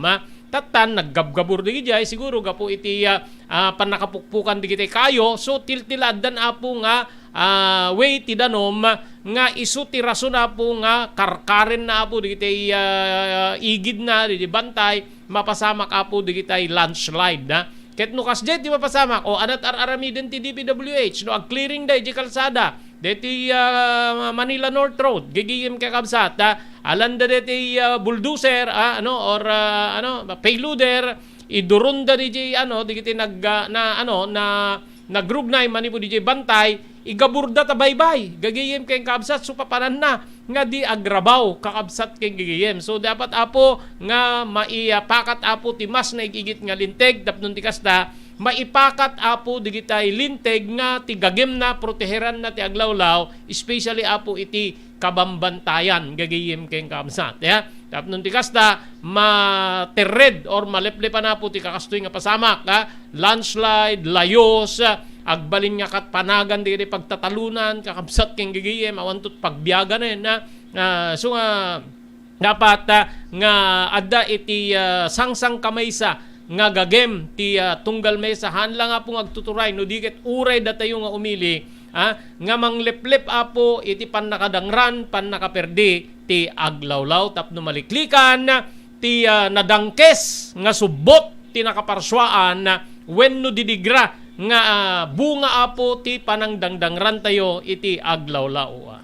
tatan naggabgabur digiti siguro gapo iti panakapukpukan digiti kayo, so tiltiladan apo nga way ti Danom nga isu ti rason apo nga karkaren na apo digiti igid na di bantay mapasamak apo digiti landslide, ket no kasjet di mapasamak o anat aramiden ti DPWH no ag clearing da iti kalsada deti Manila North Road gigiyem ka kabsat, alanda deti bulldozer payloader idurunda DJ digiti nagrugnay manipo DJ bantay igaburda ta baybay gagiyem kay kabsat supapanan na nga di agrabaw kakabsat kay gigiyem, so dapat apo nga maipakat apo ti mas na igigit nga linteg tapnon ti kasta maipakat apo digitay linteg nga ti gagem na proteheran na ti aglawlaw, especially apo iti kabambantayan gagiyem kay kabsat, tapnon ti kasta matered or maleplepan na po ti kakastoy nga pasamak, landslide, layos, agbalin nga kat panagan di pagtatalunan kakabsat keng gigiyem awantot pagbiyagan so dapat nga adda iti sangsang kamaysa nga gagem ti tunggal mesa hanlang nga pong agtuturay no diket uray datayo nga umili, nga mangleplep apo iti pannakadangran pannakaperdi ti aglawlaw tapno maliklikan ti nadangkes nga subbot ti nakaparswaan wenno didigra nga bunga apo ti panangdangdangran tayo iti aglawlaw.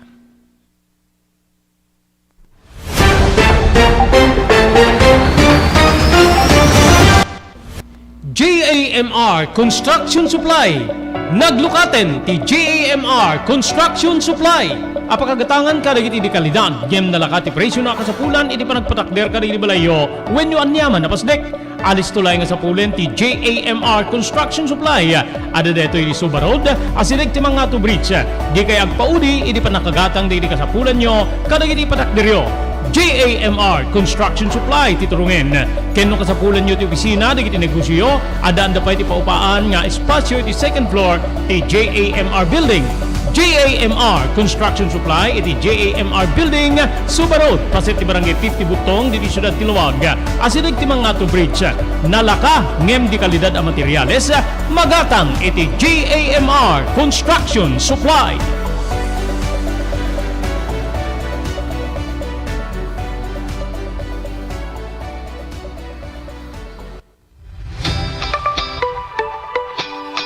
JAMR Construction Supply. Naglukaten ti JAMR Construction Supply. Apakagatangan ka dagiti di kalidad, gem nalakati presyo na kasapulan iti panagpatakder ka dagiti balayo wenno anyaman napasdek. Alis tulay nga sa pulen ti JAMR Construction Supply. Ada deto iti Subarod, asilig ti mga bridge. Di kay agpaudi iti panakagatang dagiti kasapulan nyo kadagiti patakderyo. JAMR Construction Supply titurungen. Kenno kasapulan nyo ti opisina dagiti negosyo, ada anda pa iti paupaan nga espasyo iti second floor ti JAMR Building. JAMR Construction Supply iti JAMR Building, Subarod, paset ti barangay 50 Butong, diti Siyudad Tiluag. Asilig ti mga bridge. Nalaka ngem di kalidad a materyales, magatang iti JAMR Construction Supply.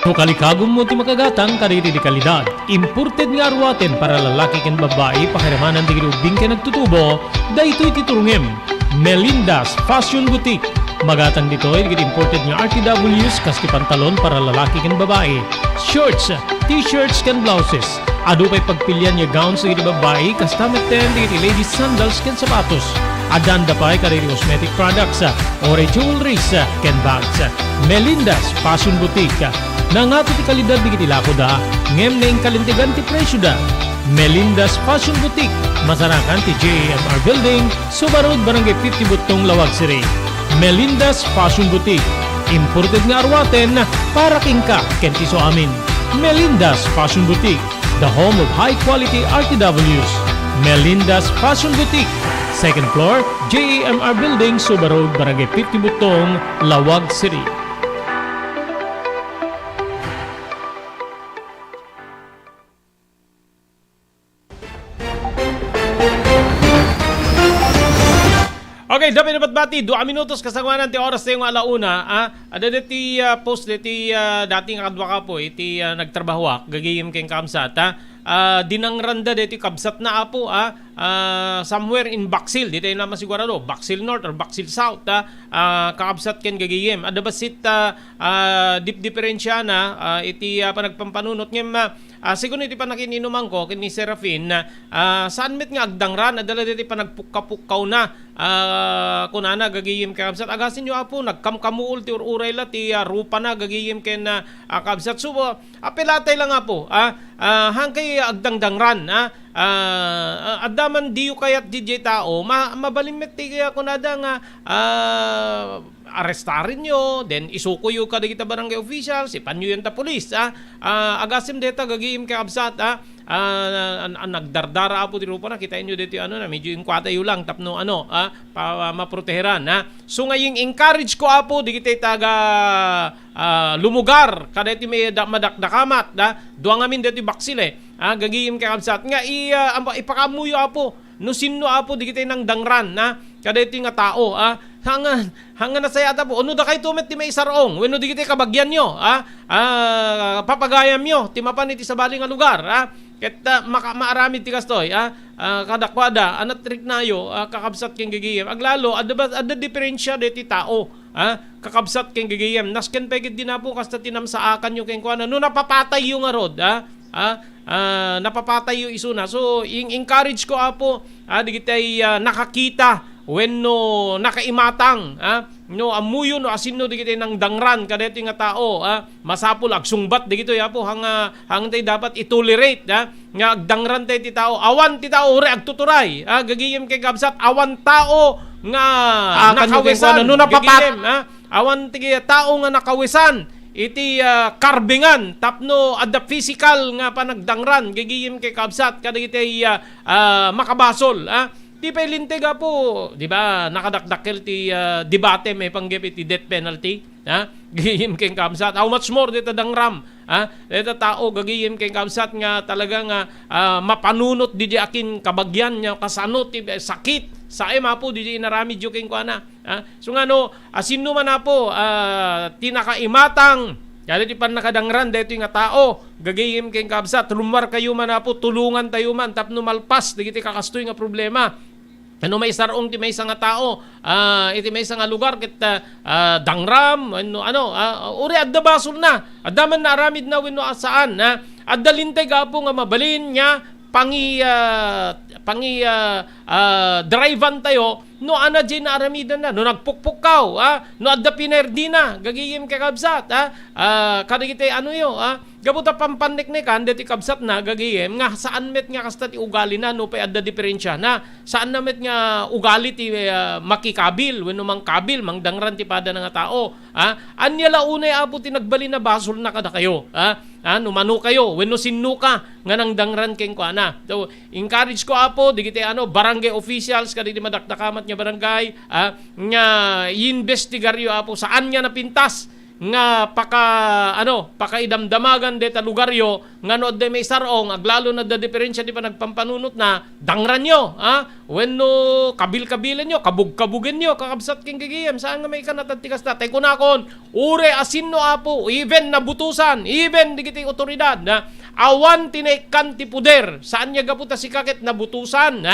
No kalikagom mo ti makagatang kariti di kalidad. Imported nga arwaten para lalaki ken babae pakiramanan di ubing ken nagtutubo, daytoy titurungem. Melinda's Fashion Boutique. Magatang ditoy digit imported nga RTWs kaski pantalon para lalaki ken babae. Shorts, t-shirts ken blouses. Adu pay pagpilian nga gowns digit babae kasta meten digit ladies sandals ken sapatos. Adanda pa kaditi cosmetic products, Ore Jewelries, Ken Bags, Melinda's Fashion Boutique. Nangato ti kalidad di kiti lako da, ngem na kalintigan ti presyo da. Melinda's Fashion Boutique, masarakan ti JMR Building, Subarod Barangay 50 Butong, Lawag City. Melinda's Fashion Boutique, imported nga arwaten para kingka kenti so amin. Melinda's Fashion Boutique, the home of high-quality RTWs. Melinda's Fashion Boutique, second floor, JMR Building, Subarod Barangay 50 Butong, Lawag City. Okay, dapat dapat bati 2 minutos kasangwanan ti oras tayong alauna. Ada diti post diti dating kadwa ka po iti nagtrabaho gagayim keng kamsat. Dinangranda diti kabsat na apo somewhere in Baksil dito na masigurado Baksil North or Baksil South kakabsat ken gagayim. Ada basit dip diferensya na iti panagpampanunot ngem siguro iti panakininuman ko kini Serafin saan met nga agdangran adala diti panagpukka-pukkaw na kunana gagayim kay kabsat agasin nyo apo nagkamkamuul ti uray la ti rupa na gagayim ken kabsat so apelatay lang apo hangkay agdangdangran adaman diyo kayat DJ tao mabalimet ti kaya kunada nga arrestarin nyo, then isuko yung kada kita barangay officials, ipan nyo yung ta polis. Agasim deta gagayim kay absat, nagdardara po ti rupa na, kitain nyo dito medyo yung kwata yung lang, tapno maproteheran. So ngayong encourage ko apo, di kita taga lumugar, kada iti may madakdakamat, duwang amin dito Baksil gagayim kay absat. Nga ipakamuyo apo, no sino apo, di kita nang dangran, kada iti nga tao, hangan na sayata po. Ano da kayo tumet ti may sarong? Wenno di kita kabagyan nyo. Papagayam nyo. Timapan iti sa baling nga lugar. Ket maaramid ti kastoy. Kadakwada. Anatrik na yo. Kakabsat keng gigiyem. Aglalo. Ada diferensya deti tao. Kakabsat keng gigiyem. Nasken pegit din na po. Kasta tinamsaakan nyo keng kuana. No napapatay yung arod. Napapatay yung isuna. So, encourage ko apo. Di kita'y nakakita. When no nakaimatang no amuyo no asino di kita nang dangran kadeti nga tao masapul agsungbat di gito yapo hang tay dapat itolerate nga agdangran tay ti tao awan ti tao ure agtuturay gagiyem kay kabsat awan tao nga nakawesan no napapat awan ti tao nga nakawesan iti karbingan tapno adda physical nga panagdangran gagiyem kay kabsat kadagiti makabasol Di pa ilintiga po, di ba, nakadakdakil ti debate may panggipit ti death penalty. Gagiyim keng kamsat. How much more dito dangram? Dito tao gagiyim keng kamsat nga talagang mapanunot di akin kabagyan niya kasanot ti sakit. Sa po di inarami di keng kuana. So nga no, sino man na po tinakaimatang kaya di pa nakadangran dito yung tao, gagayim keng kabsat, lumar kayo man na po, tulungan tayo man, tapno malpas, di kita kakastoy nga problema. Ano may sarong ti may isang tao, iti may isang lugar, kita dangram, uri adda basol na, adda man naaramid na wino asaan, adda lintay gapo nga mabalin niya, drivean tayo, no ana dyan na aramidan na, no nagpukpukaw, no adda pinerdi na, gagiyim kakabsat, kadagitay gabuta pampaneknekan, deti kabsat na, gagiyim, nga saan met nga kasta ti ugali na, no pay adda diferensya na, saan na met nga ugali ti makikabil, weno mang kabil, mang dangran ti pada nga tao, anya launay apo ti nagbali na basol na kada kayo, numano kayo, weno sinno ka, nga nang dangran keng ko ana. So, encourage ko apo, digiti barangay officials, kaditi madakdakamat nga barangay, nga i-investigaryo apo, saan nga napintas, nga pakaidamdamagan deta lugaryo nga no de may sarong aglalo na da diferensya di pa nagpampanunot na dangran nyo wenno kabil-kabilan nyo kabug-kabugen nyo kakabsat king gigiyem saan nga may kanatatikas na tay kunakon ure asin no apo even nabutusan even digiti otoridad awan tinaikan ti puder saan niya gaputa si kakit nabutusan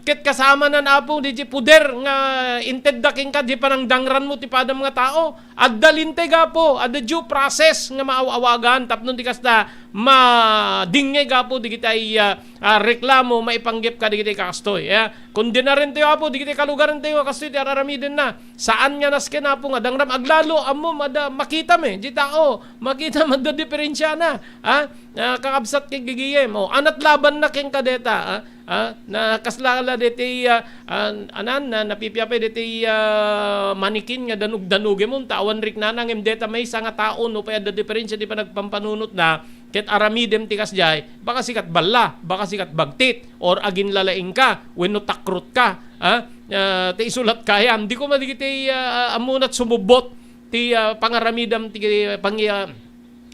ket kasama na napo di puder nga inted daking ka di panangdangran mo ti pada mga tao. Adda linte gapo, adda due process nga maawawagan tapno di kasta madingge gapo di kitay reklamo maipanggip ka di kitay kastoy. Kundi na rin tayo apo di kitay kalugaran tayo kastoy ti araramiden na. Saan nga nasken apo nga dangram aglalo amo makita me di tao, makita madda diferensya na. Kakabsat kay gigiyem anat laban na king kadeta na kaslala deti anan na napipiapay deti manikin nga danug-danuge mo tawan rik nanang deta may nga taon no pa da diferensya di pa nagpampanunot na ket aramidem ti kasjay baka sikat balla baka sikat bagtit or agin lalaing ka wenno takrut ka ti isulat kayam di ko madigiti amunat sumubot ti pangaramidam ti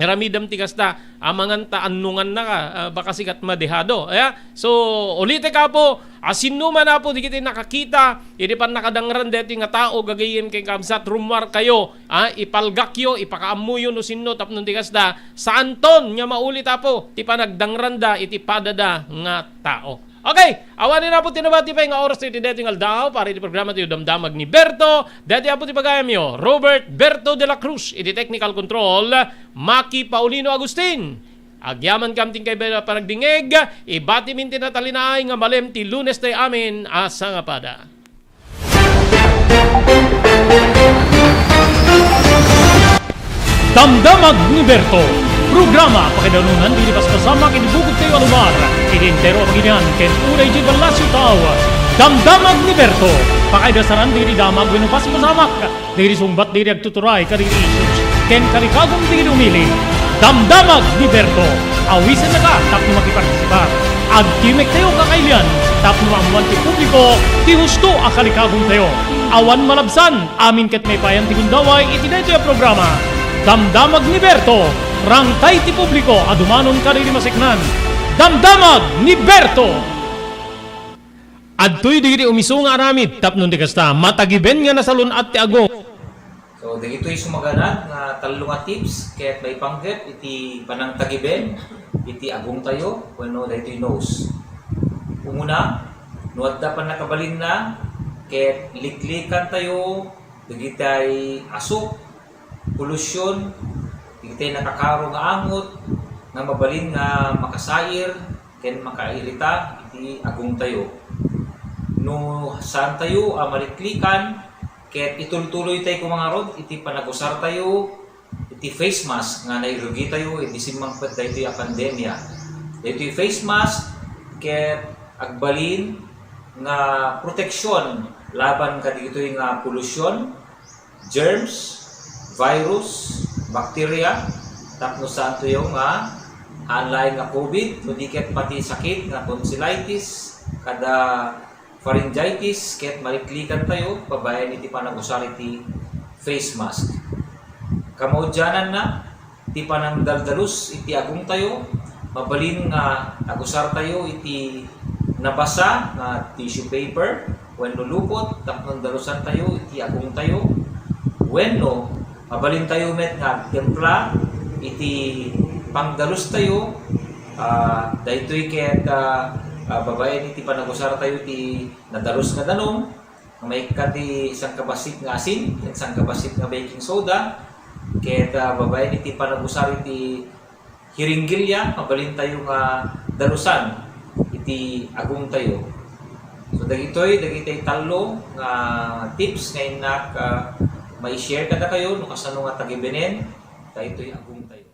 ramidam ti kasta amangan ta annungan na ka baka sikat madehado. So ulite ka po sino man na po di kita nakakita hindi pa nakadangran deti nga tao gagayim kay kamsat rumwar kayo ipalgakyo ipakaamuyo no sinno tapno ti kasta sa anton nga maulit apo ti panagdangranda iti padada nga tao. Okay, awanin na po tinabati pa yung oras iti dating aldaw para iti programa tayo damdamag ni Berto. Dati po ti pagayam yo, Robert Berto de la Cruz, iti technical control, Maki Paulino Agustin. Agyaman kamting kay Bela Paragdingeg, ibati min tinatalinay nga malem ti Lunes tayo amin asa nga pada. Damdamag ni Berto. Programa pakidanunan di pas kasama kinibugod kayo alumar. Idintero paginian ken unay di balasyo tao. Damdamag ni Berto. Pakaidasaran diri damag wenno pas masamak. Diri sumbat diri agtuturay kadiri issues. Ken kalikagong diri umili. Damdamag ni Berto. Awisan na ka tapno makipartisipar. Agtimek tayo kakailian. Tapno amuan ti publiko ti husto akalikagong tayo. Awan malabsan amin ket may payan ti gundaway iti daytoy programa. Damdamag ni Berto, rangtay ti publiko, adumanon ka rin masiknan. Damdamag ni Berto! Adtoy digiti umiso nga aramid, tapnon di kasta, matagiben nga nasalun at ti agong. So, dagito'y sumaganat nga talo nga tips, kaya't may panggap, iti panang tagiben, iti agong tayo, bueno, dagito'y nose. Umuna, nuad da pa nakabalin na, kaya't liklikan tayo, dagito'y asok, polusyon, hindi nakakaro nga angot, nga mabalin nga makasair, ken makairita, iti agong tayo. No saan tayo maliklikan, ket itultuloy tayo kung mga rod, iti panagusar tayo, iti face mask, nga nairugi tayo, iti simangpet tayo iti pandemya. Iti face mask, ket agbalin nga proteksyon, laban ka dito nga polusyon, germs, virus, bacteria, tapno saan to yung hanlay nga COVID, nudiket pati sakit nga tonsillitis, kada pharyngitis, ket maliklikan tayo, pabayan iti panagusar iti face mask. Kamaudyanan na, iti panangdaldalus, iti agong tayo, mabalin nga agusar tayo iti nabasa nga tissue paper, wenno lupot, tapno dalusan tayo, iti agong tayo, wenno mabalin tayo met nga templa iti pangdalus tayo daytoy ket babaen iti panagusar tayo iti nadalus nga danom may kati isang kabasit nga asin isang kabasit nga baking soda ket babaen iti panagusar iti hiringgilya mabalin tayo nga dalusan iti agong tayo. So dagitoy talo nga tips nga inak may share kada kayo no kasano nga tagibenen daytoy agong tayo.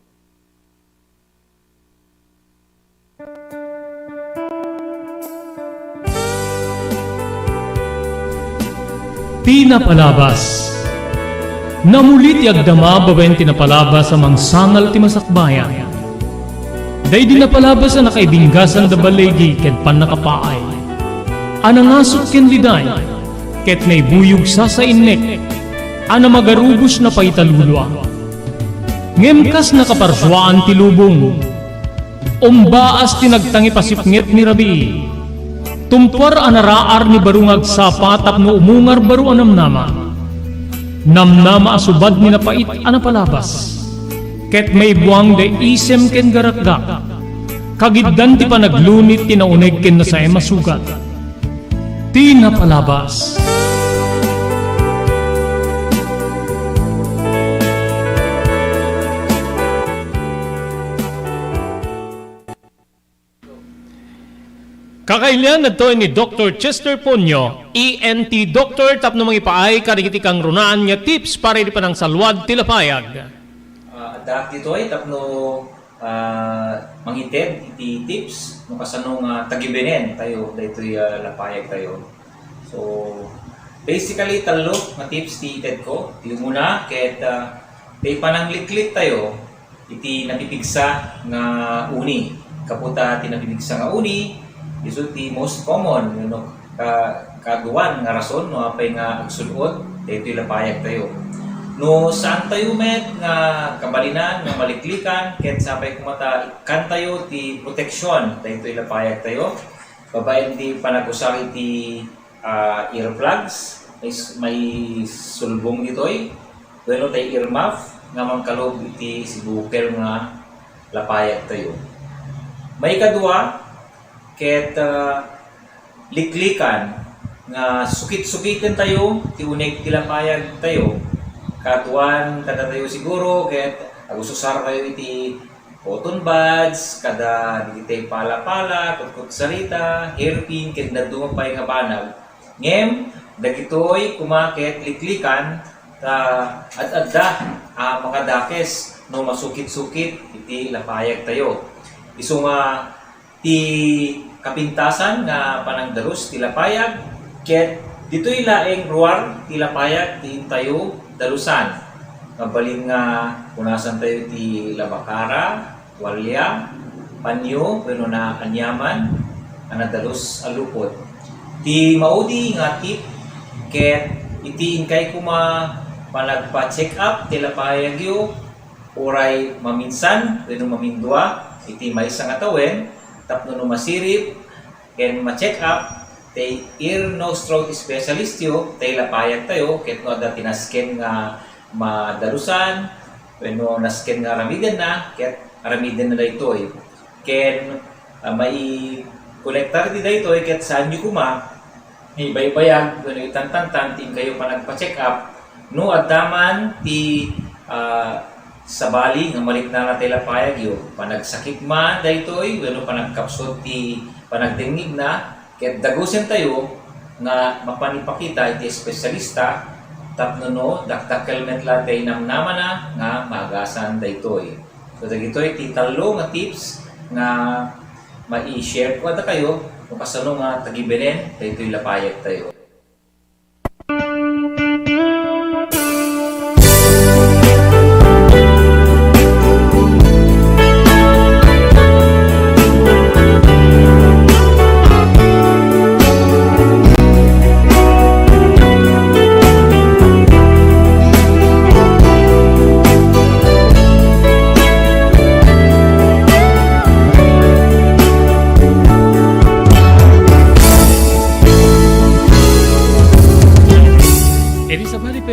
Pinapalabas. Namulit yagdama babaen tinapalabas amang sangal ti masakbayan. Day di napalabas na nakaibinggasan da balegi ket panakapaay. Anangasot ken liday ket may buyog sa innek. Ana magarubos na paitalulwa. Ngemkas na kaparswaan ti lubong. Umbaas tinagtangi pasipnget ni Rabi. Tumpar anaraar ni barungag sapa tapno umungar baru anamnama. Namnama asubad ni napait anapalabas. Ket may buwang de isem ken garakgak. Kagiddan ti panaglunit tinauneg ken nasay masugat. Di Napalabas. Kakailan na to ni Dr. Chester Ponyo, ENT Doctor, tapno mga ipaay karikitikang runaan nga tips para di pa ng salwad tilapayag. Adak dito ay tapno mangited iti tips no kasanong tagibenen tayo daytoy lapayag tayo. So basically talo nga tips ti ited ko. Ti muna ket tay panangliklik tayo iti napipigsa nga uni. Kaputa ti napipigsa nga uni. Isu ti most common no kaduan nga rason no apay nga agsulod daytoy lapayag tayo. No saan tayo met nga kabalinan nga maliklikan ket sapay kumata kan tayo ti proteksyon daytoy lapayag tayo. Babaen ti panagusar iti earplugs may sulbong ditoy. Bueno tay earmuff nga mangkalob iti sibukel nga lapayag tayo. May kadua ket liklikan nga sukit-sukitin tayo ti unig ti lapayag tayo. Katuan kada tayo siguro ket agusosar tayo iti cotton buds kada digitay pala-pala kutkut sarita hairpin ket nadumapay nga banag ngem dagitoy kumaket liklikan at adda makadakes no masukit-sukit iti lapayag tayo. Isu nga ti kapintasan nga panangdarus ti lapayag ket ditoy laeng ruar ti lapayag ti tayo dalusan. Mabalin nga punasan tayo ti labakara, walya, panyo, wenno na anyaman ana dalus alupot. Ti maudi nga tip ket iti inkay kuma panagpa-check up ti lapayag yo oray maminsan wenno mamindua iti maysa nga tawen tapno no masirip ken ma-check up tay ear nose throat specialist yo tay lapayag tayo ket no adda tinasken nga madarusan wenno nasken nga aramiden na ket aramiden na daytoy ken may kolektar di daytoy ket saan yu kuma ibaybayag wenno itantantan tin kayo pa nagpa-check up no addaman ti sabali nga malit na natay lapayag yo panagsakit man daytoy wenno panagkapsot ti panagdengig na ket dagusen tayo nga mapanipakita iti espesyalista tapno no dakdakelmet latay namnama na nga magasan daytoy. So dagitoy ti talo nga tips nga mai-share ko ada kayo kung kasano nga tagibenen daytoy lapayag tayo.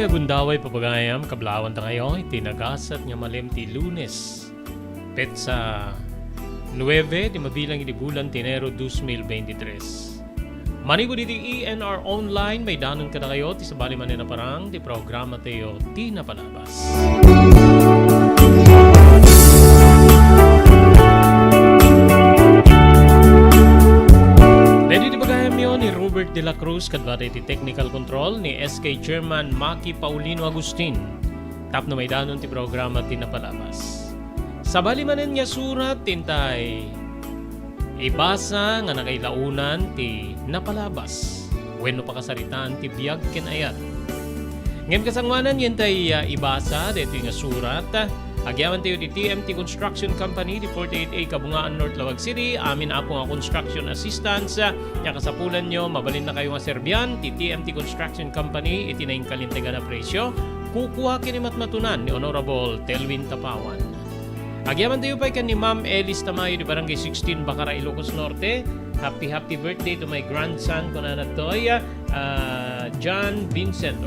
Gundaway papagayam kablawan ta ngayon itinagasat nga malim ti Lunes petsa 9 di mabilang iti bulan Enero 2023. Manibod iti ENR online may danon kada kayo ti sabali man na parang ti programa tayo Di Napalabas. Ni Robert De La Cruz kadbata iti technical control ni SK Chairman Maki Paulino Agustin. Tapno may danon ti programa Di Napalabas. Sabali manen nga surat tintay ibasa nga nakailaunan ti napalabas. Wenno pakasaritaan ti biag ken ayat. Ngem kasangwanan yen tay ibasa dito nga surat. Agyaman tayo di TMT Construction Company di 48A Kabungaan North Lawag City. Amin apo nga construction assistance. Nya kasapulan nyo, mabalin na kayo nga Serbian. Ti TMT Construction Company, itinaing kalintegan na presyo. Kukuha kinimat matunan ni Honorable Telvin Tapawan. Agyaman tayo pa kan ni Ma'am Elis Tamayo di Barangay 16 Bacara, Ilocos Norte. Happy birthday to my grandson ko na natoy. John Vincent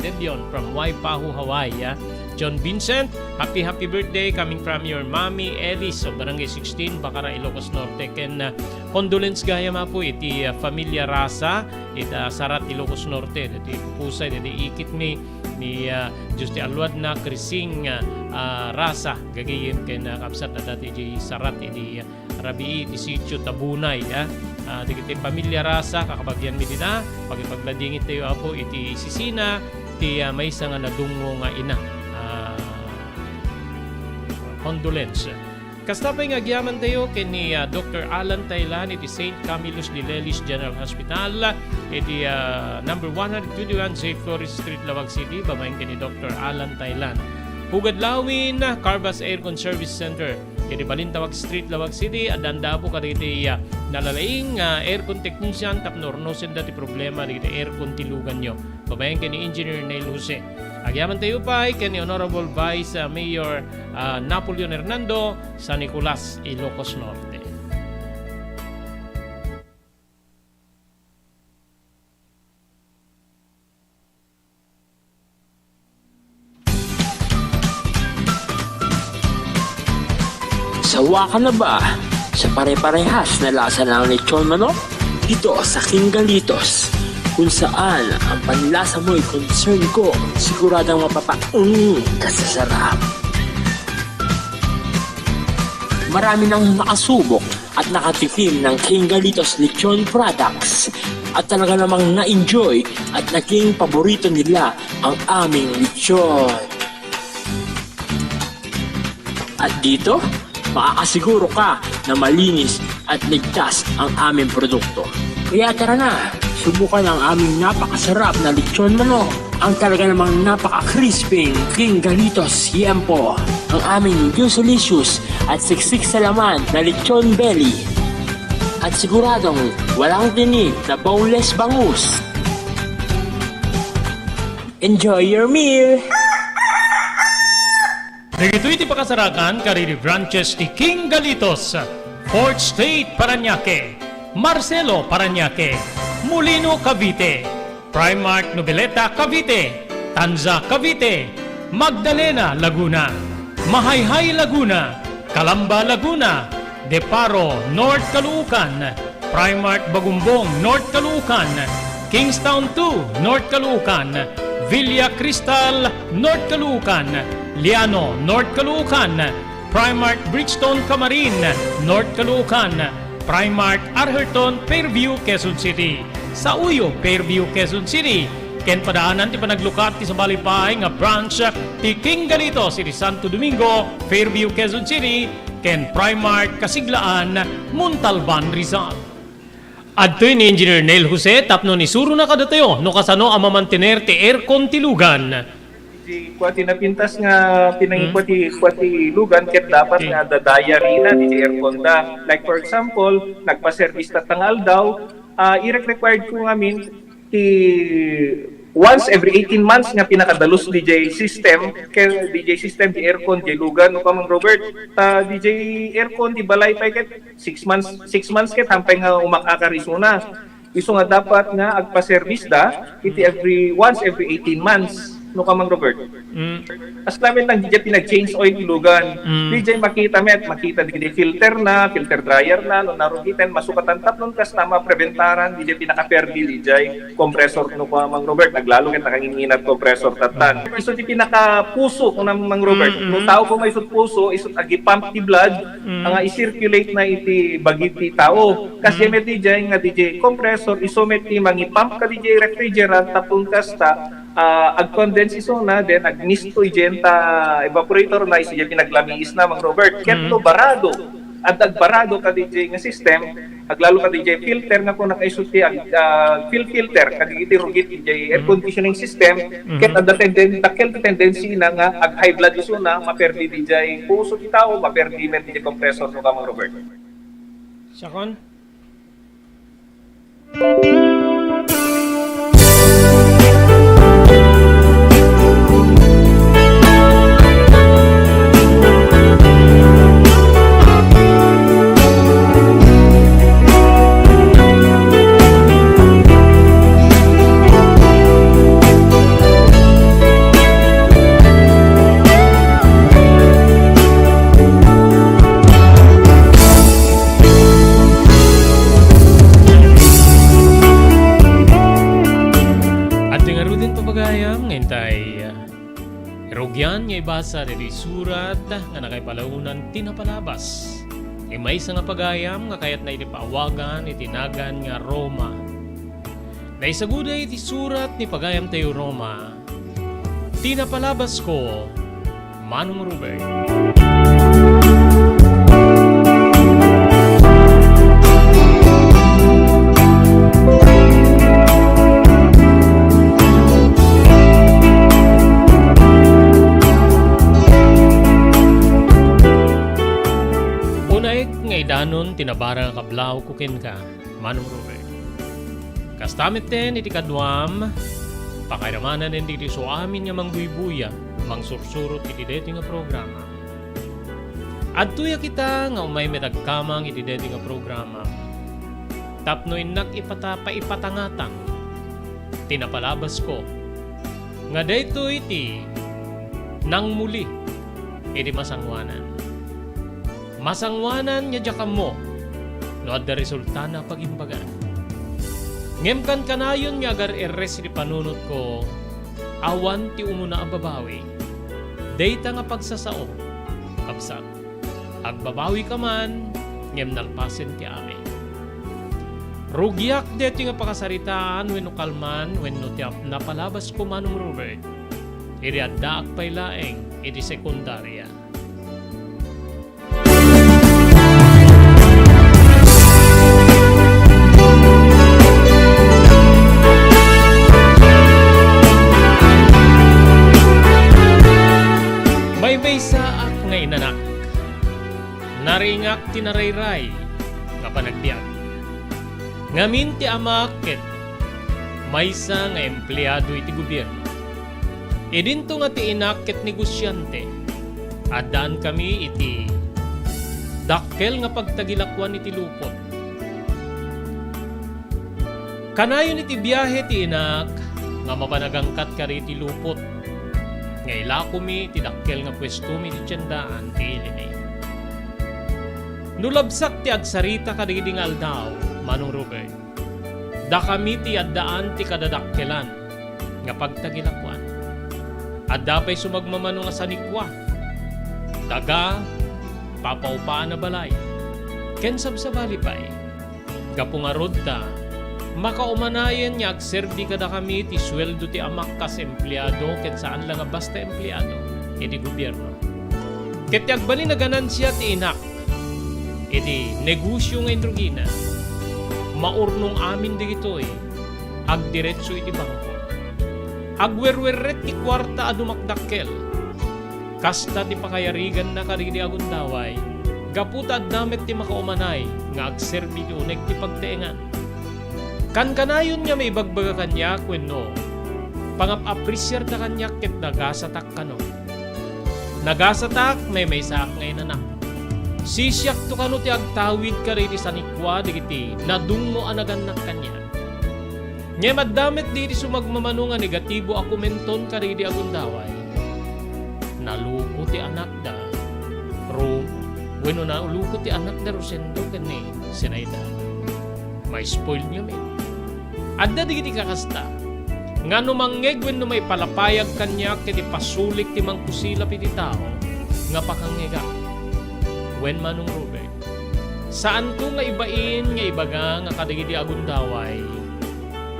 De Leon from Waipahu, Hawaii. John Vincent, happy birthday coming from your mommy Elis of Barangay 16, Bacara, Ilocos Norte. Ken condolence gaya ma po iti familia Rasa ita Sarat, Ilocos Norte. Iti pusay iti ikit ni Diyos ti alwad na Krising Rasa gagayim ken kapsat na dati iti Sarat iti Rabii iti sitio Tabunay. Iti pamilya Rasa kakabagyan mi dina pagipagladingit tayo apo iti sisina ti may nga nadungo nga ina. Condolence. Kastapay nga agyaman tayo kini Dr. Alan Taylan iti St. Camillus de Lelis General Hospital iti number 121 St. Flores Street, Lawag City. Bamayin kini Dr. Alan Taylan. Hugadlawin Carbas Aircon Service Center iti Balintawak Street, Lawag City. Adanda po kaditi nalalaing aircon technician tapnornosen dati problema diti aircon tilugan nyo. Babayan kini Engineer Neil Jose. Agyaman tayo pa kini Honorable Vice Mayor Napoleon Hernando sa Nicolas, Ilocos Norte. Sawa ka na ba sa pare-parehas na lasa ng lechon manok? Dito sa King Galitos, kung saan ang panlasa mo'y concern ko, siguradang kasasarap. Marami nang nakasubok at nakatikim ng King Galitos lechon products at talaga namang na-enjoy at naging paborito nila ang aming lechon. At dito, makakasiguro ka na malinis at ligtas ang aming produkto. Kaya tara na, subukan ang aming napakasarap na lechon manok. Ang talaga namang napaka-crispy King Galitos Yempo. Ang aming juicelicious at siksik sa laman na lechon belly. At siguradong walang tinig na boneless bangus. Enjoy your meal! Dagito iti pakasarakan kariri branches ti King Galitos, Fourth State Parañaque, Marcelo Parañaque, Molino Cavite, Primark Noveleta Cavite, Tanza Cavite, Magdalena Laguna, Mahayhay Laguna, Calamba Laguna, Deparo North Caloocan, Primark Bagumbong North Caloocan, Kingstown 2 North Caloocan, Villa Cristal North Caloocan, Liano North Caloocan, Primark Bridgestone Camarin North Caloocan, Primark Arherton Fairview Quezon City, sa Uyo Fairview Quezon City. Ken padaanan ti panaglukat ti sa balipay nga branch ti King Galitos iti Santo Domingo Fairview Quezon City, ken Primark Kasiglaan Montalban Rizal. Adtoy ni Engineer Neil Jose tapno ni suro na kadatayo no kasano ang mamantener ti aircon tilugan. Di kuati napintas nga pinangi kuati lugan ket dapat nga dadaya rina di aircon da. Like for example, nagpa-service tatangal daw, i-required ko ngamin ti once every 18 months nga pinakadalos DJ system di aircon di lugan no kamang Robert, DJ aircon di balay pa ket 6 months ket hampay nga umakakarisuna. Iso nga dapat nga agpa-service da iti once every 18 months no kamang Robert. As namin lang DJ pinag-change oil ilugan. DJ makita di filter dryer na no narugitan masukatan tapnon kas tama preventaran DJ pinaka-perdi DJ compressor no kamang Robert naglalo ket nakanginginat compressor tatan. Iso di pinaka-puso no namang Robert. No tao ko may isut puso isut agi pump ti blood nga i-circulate na iti bagiti tao. Kasi met DJ nga DJ compressor iso met ti mangi-pump ka DJ refrigerant tapon kasta ag-condense iso na then ag-misto igenta evaporator na isi pinaglamiis na mang Robert ketlo barado at agbarado ka DJ nga system aglalo ka DJ filter nga kung nakaisulti filter kaditi rugit DJ air conditioning system ket at the tendency na nga ag high blood iso na maperdi DJ puso ti tao maperdi met DJ compressor no ka mang Robert. Sakon? pagayam ngintay erogyan nga ibasa diri surat nga nakaypalaunan tinapalabas. May isa nga pagayam nga kayat na ipaawagan itinagan nga Roma. Naisaguday iti surat ni pagayam tayo Roma. Tinapalabas ko, Manong Ruben. Danon tinabara nga kablaw kukin ka, Manong Ruben. Kastamit ten iti kadwam, pakairamanan din iti so amin nga mangbuybuya, mangsursurot iti deti nga programa. Adtuya kita nga umay metagkamang iti deti nga programa. Tapno inak ipatangatang, tinapalabas ko. Nga dayto iti nang muli iti masangwanan. Masangwanan nga dya mo, no adda resulta na pagimbagan. Ngemkan kanayon nga agar eres di panunot ko, awan ti umuna ang babawi. Dayta nga pagsasao, kapsat. Agbabawi ka man, ngem nalpasen ti ame. Rugyak deti nga pakasaritaan wenno kalman wenno ti napalabas ko Manong Robert. Iri adda akpay laeng iti sekundarya. Saak nga inanak, naringak tinarayray nga panagbiag. Ngamin ti amakit, maysa nga empleyado iti gobyerno. Idinto nga ti inakit negosyante, adaan kami iti dakkel nga pagtagilakwan iti lupot. Kanayon iti biyahe ti inak nga mapanagangkat kari iti lupot. Ngaila kumi tidakkel nga pwesto mi ti tiyandaan ti ilinay. Nulabsak ti agsarita kadigidi nga aldaw, Manong Ruben. Da kami ti addaan ti kadadakkelan nga pagtagilakwan. Adda pa'y sumagmamano nga sanikwa. Daga, papaupaan na balay. Ken sabsabali pa'y. Kapungarod ta, makaumanayan niya agserbi kada kami ti sweldo ti amak kas empleyado ket saan lang nga basta empleyado iti gobyerno. Ket ti agbali na ganansya ti inak iti negosyo nga indrogina. Maurnong amin digitoy agdiretso iti bangko. Agwerwerret ti kwarta a dumakdakkel. Kasta ti pakayarigan na karidi agundaway. Gaputa damet ti makaumanay nga agserbi ti uneg ti pagteengan. Kan-kanayon niya may bagbaga kanya kwenno, pangap-apresyar na kanya ket nagasatak kano. Nagasatak may saak ngayon anak. Sisyak to kano ti agtawid ka rin sa nikwa digiti nadungmo anaganak kanya. Nye maddamet di sumagmamano nga negatibo ako menton ka rin di agundaway. Naluko ti anak da, ro, bueno na uluko ti anak da Rosendo kani sinayda. May spoil niyo men. Adda digiti kakasta. Ngano manggeg wenno may palapayag kanya ket pasulik ti mangkusilap iti tao nga pakangega. Wen Manong Ruben. Saan ko nga ibain nga ibaga nga kadagiti agundaway.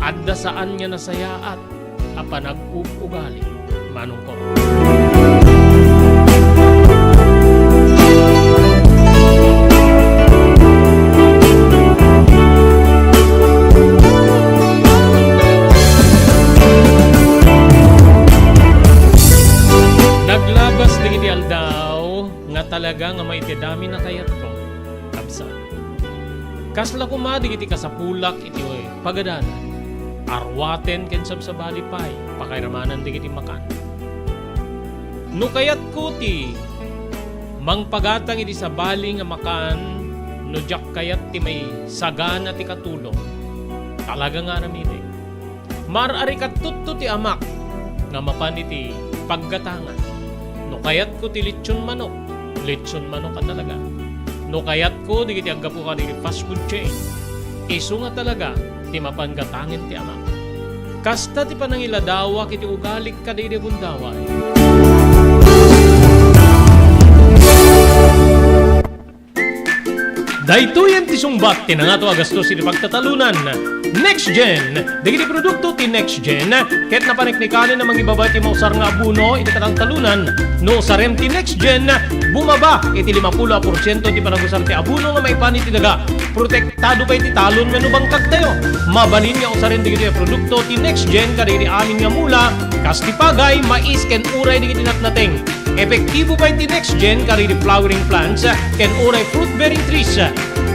Adda saan nga nasayaat a panag-ugali Manong ko. Talaga nga may tidami na kayat ko. Kapsa. Kasla kumadig iti kasapulak iti pagadana. Arwaten ken sabsabali pay. Pakairamanan di iti makan. No kayat ko ti mangpagatang iti sabali nga makan no jak kayat ti may sagana ti katulong. Talaga nga namin eh. Marari katutto ti amak nga mapan iti paggatangan. No kayat ko ti lechon manok. Lechon manok ka talaga. No kayat ko, di kiti agga po ka di fast food chain. Iso nga talaga, ti mapanggatangin ti ama. Kasta ti panangiladawa kiti ugalik ka di bundaway. Daytoyan ti sumbat ti nangato agastos iti pagtatalunan. Next Gen, digiti produkto ti Next Gen, ket napaniknikanin na mangibabay ti mausar nga abuno iti katang talunan. No sarem ti Next Gen, bumaba iti 50% ti panagusar ti abuno nga maipani ti daga. Protektado pa iti talon wenno bangkag tayo. Mabalin nga usarin digiti produkto ti Next Gen kadiri amin nga mula, kas ti pagay, mais ken uray digiti natnating. Epektibo pa iti Next Gen kariri flowering plants ken uray fruit-bearing trees.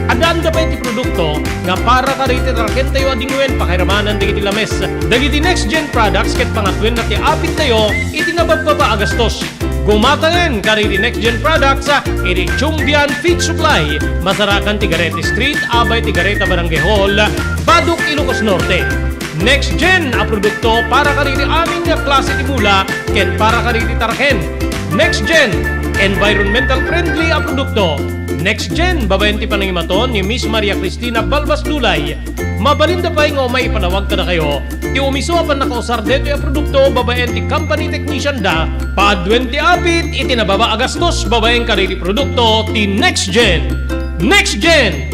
Adanda pa iti produkto nga para kariti raken tayo adingwen pakiramanan digiti lames. Dagiti Next Gen products ket pangatwen na ti apit tayo iti nabababa agastos. Gumatanen kariri Next Gen products iti Chumbian Feed Supply, Masarakan Tigarete Street, Abay Tigareta Barangay Hall, Baduk, Ilocos Norte. Next Gen a produkto para kariri amin nga klase ti mula ken para kariri tarken. Next Gen, environmental friendly ang produkto. Next Gen, babayan ti panangimaton ni Miss Maria Cristina Balbas Dulay. Mabalinda pa nga may ipanawag ka na kayo. Ti umiso pa nakausar dito yung produkto, babayan ti company technician da. Paadwen ti apit, itinababa agastos, babayan kariri produkto ti Next Gen. Next Gen!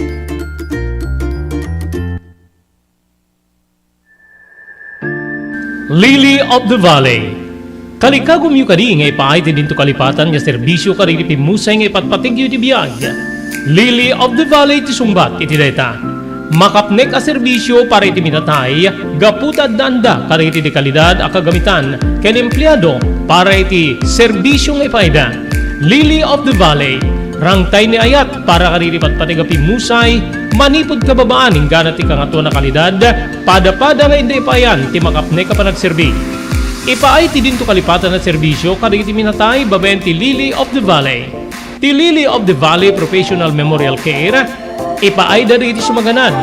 Lily of the Valley. Kalikagom yu kadi nga ipaay ti dinto kalipatan nga serbisyo kariri pimusay nga ipatpatigyo ti biyag. Lily of the Valley ti sumbat iti dayta. Makapnek a serbisyo para iti minatay, gaputad danda kariri ti kalidad a kagamitan ken empleyado para iti serbisyo nga ipayda. Lily of the Valley, rangtay ni ayat para kariri patpatiga pimusay, manipod kababaan ingganat ti kangato na kalidad, pada-pada nga hindi ipayan ti makapnek a panagserbi. Ipaay ti dinto kalipatan na serbisyo kadagiti minatay babayan ti Lily of the Valley. Ti Lily of the Valley Professional Memorial Care, ipaay dagiti sumaganad,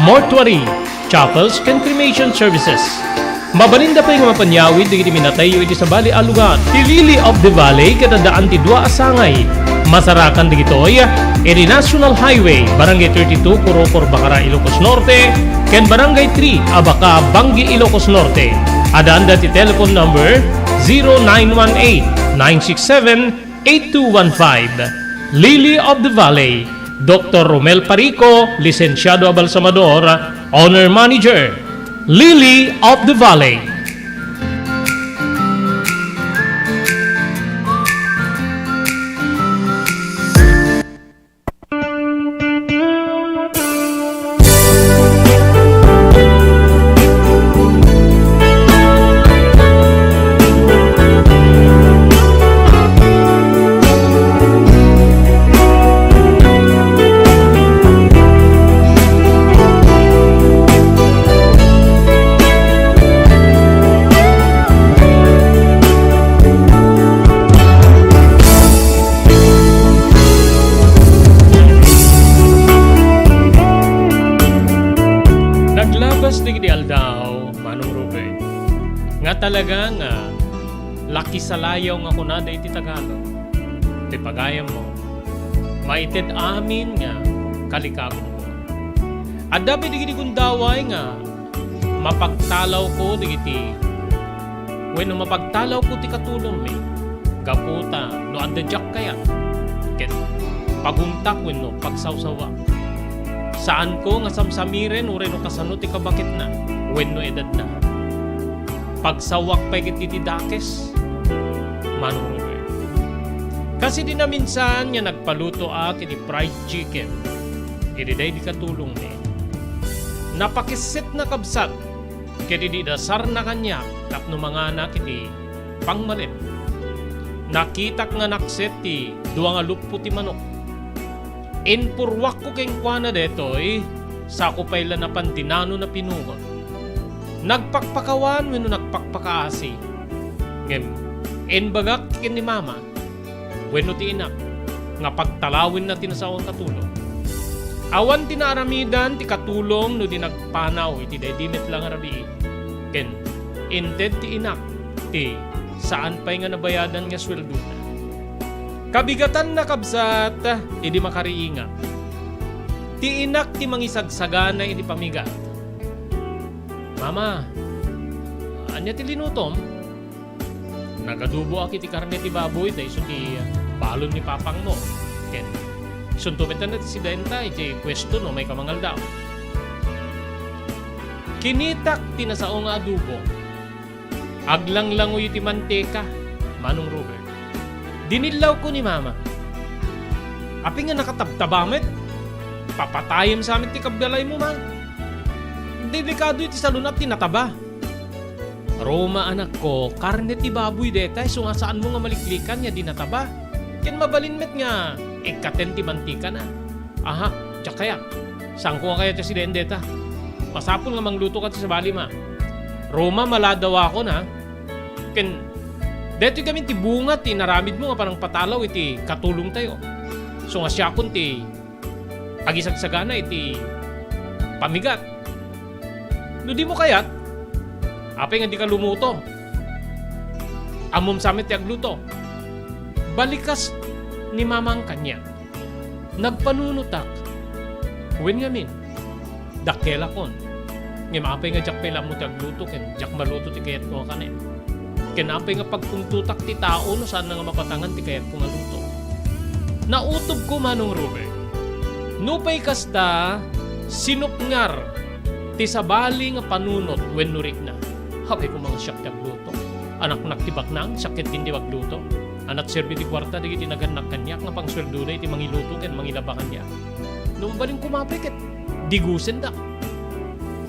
mortuary, chapels, ken cremation services. Mabalinda pa yung mapanyawid dagiti minatay iti sa bali a lugar. Ti Lily of the Valley kadadaan ti dua asangay. Masarakan digitoy iti National Highway, Barangay 32, Kurokor, Bacara, Ilocos Norte, ken Barangay 3, Abaca, Bangi, Ilocos Norte. Adanda ti telephone number 0918-967-8215. Lily of the Valley, Dr. Romel Parico, Licenciado Abalsamador, Owner Manager. Lily of the Valley. Talaga nga laki sa layaw nga kunada iti Tagalog. Ti pagayam mo, maited amin nga kalikagom ko. At dapat digiti kundaway nga mapagtalaw ko digiti when mapagtalaw ko ti katulong mi gaputa no adadyak kaya ket paguntak wenno pagsawsawa. Saan ko nga samsamiren ureno kasano ti kabakit na wenno edad na. Pagsawak pa iti dakes, manunod. Kasi di na minsan nga nagpaluto ak iti fried chicken. Iti day di katulong ni. Napakisit na kabsat, kaya di dasar na kanya, tapno mga anak iti pangmalit. Nakitak nga nakset ti duwa nga lupo ti manok. Inpurwak ko keng kwa na detoy, sa ko payla na pantinano na pinungon. Nagpakpakawan wenno nagpakpakaasi. Ngem, enbagak ken ni mama, wenno ti inak, nga pagtalawin na tinasawang katulong. Awan tinaaramidan ti katulong no di nagpanaw iti dedimet lang arabi. Ken, inted ti inak, ti saan pa'y nga nabayadan nga sweldo na. Kabigatan na kabsat, idi makariinga. Ti inak ti mangisagsagana iti pamigat. Mama, anya ti linutom. Nagadubo aki ti karne ti baboy dahil so ti balon ni papang mo. Ken suntumetan na ti si Denta iti pwesto no may kamangal daw. Kinitak ti nasao nga adubo. Aglanglangoy ti manteka, Manong Robert. Dinilaw ko ni Mama. Api nga nakatabtabamet. Papatayin sa amin ti kabgalay mo, ma. Delikado iti salunat ti nataba. Roma anak ko, karne ti baboy detay, so nga saan mo nga maliklikan niya di nataba. Ken mabalinmet nga, ikaten ti mantika na. Aha, tsak kaya. Saan ko kaya ti si Dendeta? Pasapon nga mangluto ka sa bali, ma. Roma, maladaw ako na. Ken, deto kami ti bunga ti naramid mo nga parang patalaw iti katulong tayo. So nga siya kun ti agisagsagana iti pamigat. No di mo kayat, apay nga di ka lumuto. Amom samit ti agluto. Balikas ni mamang kanya. Nagpanunutak. Wen nga min. Dakela kon. Nga maapay nga jak pela mo ti agluto ken jak maluto ti kayat ko kanin. Ken apay nga pagpuntutak ti tao no saan nga mapatangan ti kayat ko nga luto. Nautob ko, Manong Robert. Nupay kasta sinupngar ti sabali nga panunot when nurik na. Habay ko mga siyak ti agluto. Anak naktibak nang sakit din di agluto. Anak serbi ti kwarta di tinaganak kanyak nga pang sweldo na iti mangiluto ken mangilabakan niya. Nung baling kumapikit, digusen da.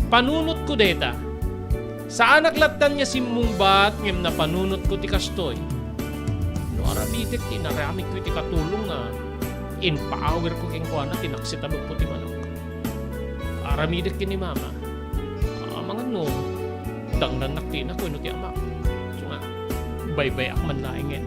Panunot ko deta. Sa anak latan niya simmungbat ngem na panunot ko ti kastoy. No arabitek ti naramik ko ti katulong nga in power ko keng kuana tinaksitalog po ti manok. Aramidek kini mama. Mga no, dangnan nakti na ko ino ti ama. So nga, bye-bye akman laingen.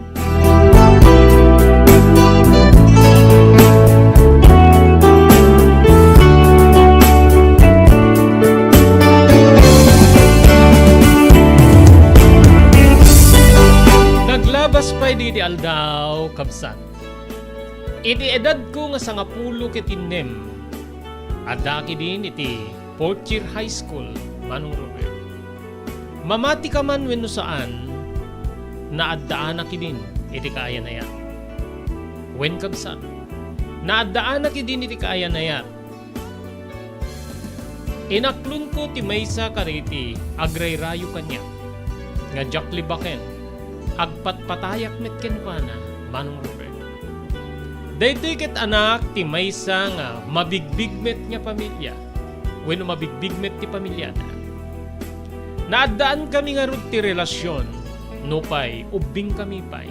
Naglabas pa'y di aldaw kabsan. Iti edad ko nga sangapulo ketinem. Adaki din iti fourth year high school, Manong Robert. Mamati ka man wenno saan, naaddaan na kidin iti kaya na yan. Wen kabsan, naaddaan na kidin iti kaya na yan. Inaklon ko ti maysa kariti agrayrayo kanya. Nga jakli baken, agpatpatayak met kenwana, Manong Robert. Daytoy ket anak ti maysa nga mabigbigmet nga pamilya. Wenno mabigbigmet ti pamilya na. Naaddaan kami nga rod ti relasyon, no pay ubing kami pay.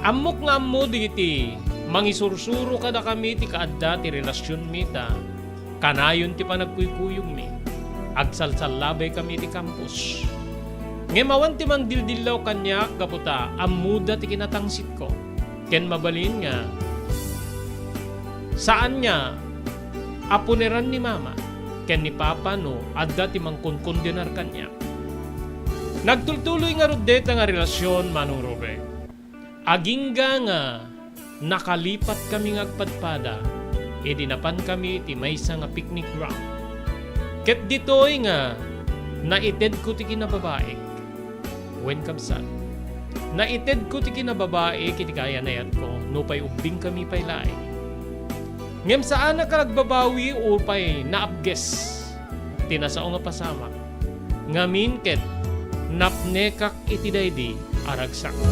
Ammok nga ammo digiti mangisursuro kada kami ti kaadda ti relasyon mi ta. Kanayon ti panagkuykuyong mi. Agsalsallabay kami ti campus. Ngemawan ti mangdildillaw kanyak kaputa ammuda ti kinatangsit ko. Ken mabalin nga saan nga apuneran ni mama ken ni papa no adda ti mangkunkundenar kanya. Nagtultuloy nga rudeta nga relasyon, Manong Robert. Agingga nga nakalipat kami ngagpadpada dinapan kami ti maysa nga picnic ground. Ket ditoy nga naited ko ti kinababae. Wen kabsan. Naited ko ti kinababae kiti kaya na yan ko, no pay ubing kami pay lae. Ngem saan na kalagbabawi o pay naabges, tinasao nga pasama. Ngamin ket, napnekak iti daydi, aragsak ka.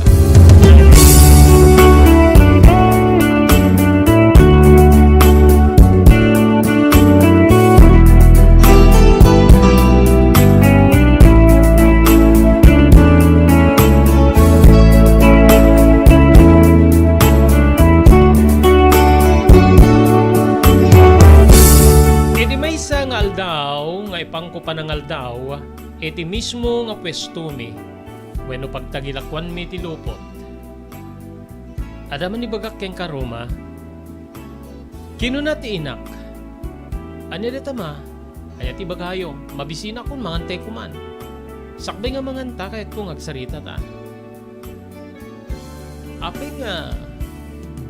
Pangko panangal daw, iti mismo nga pwesto mi, wenno pagtagilakwan mi ti lupot. Adaman ni bagak keng karoma, kinuna ti inak. Anya deta ma, anya ti bagayo, mabisina kon mangantay ko man. Sakbay nga manganta kahit kung agsarita ta. Apay nga,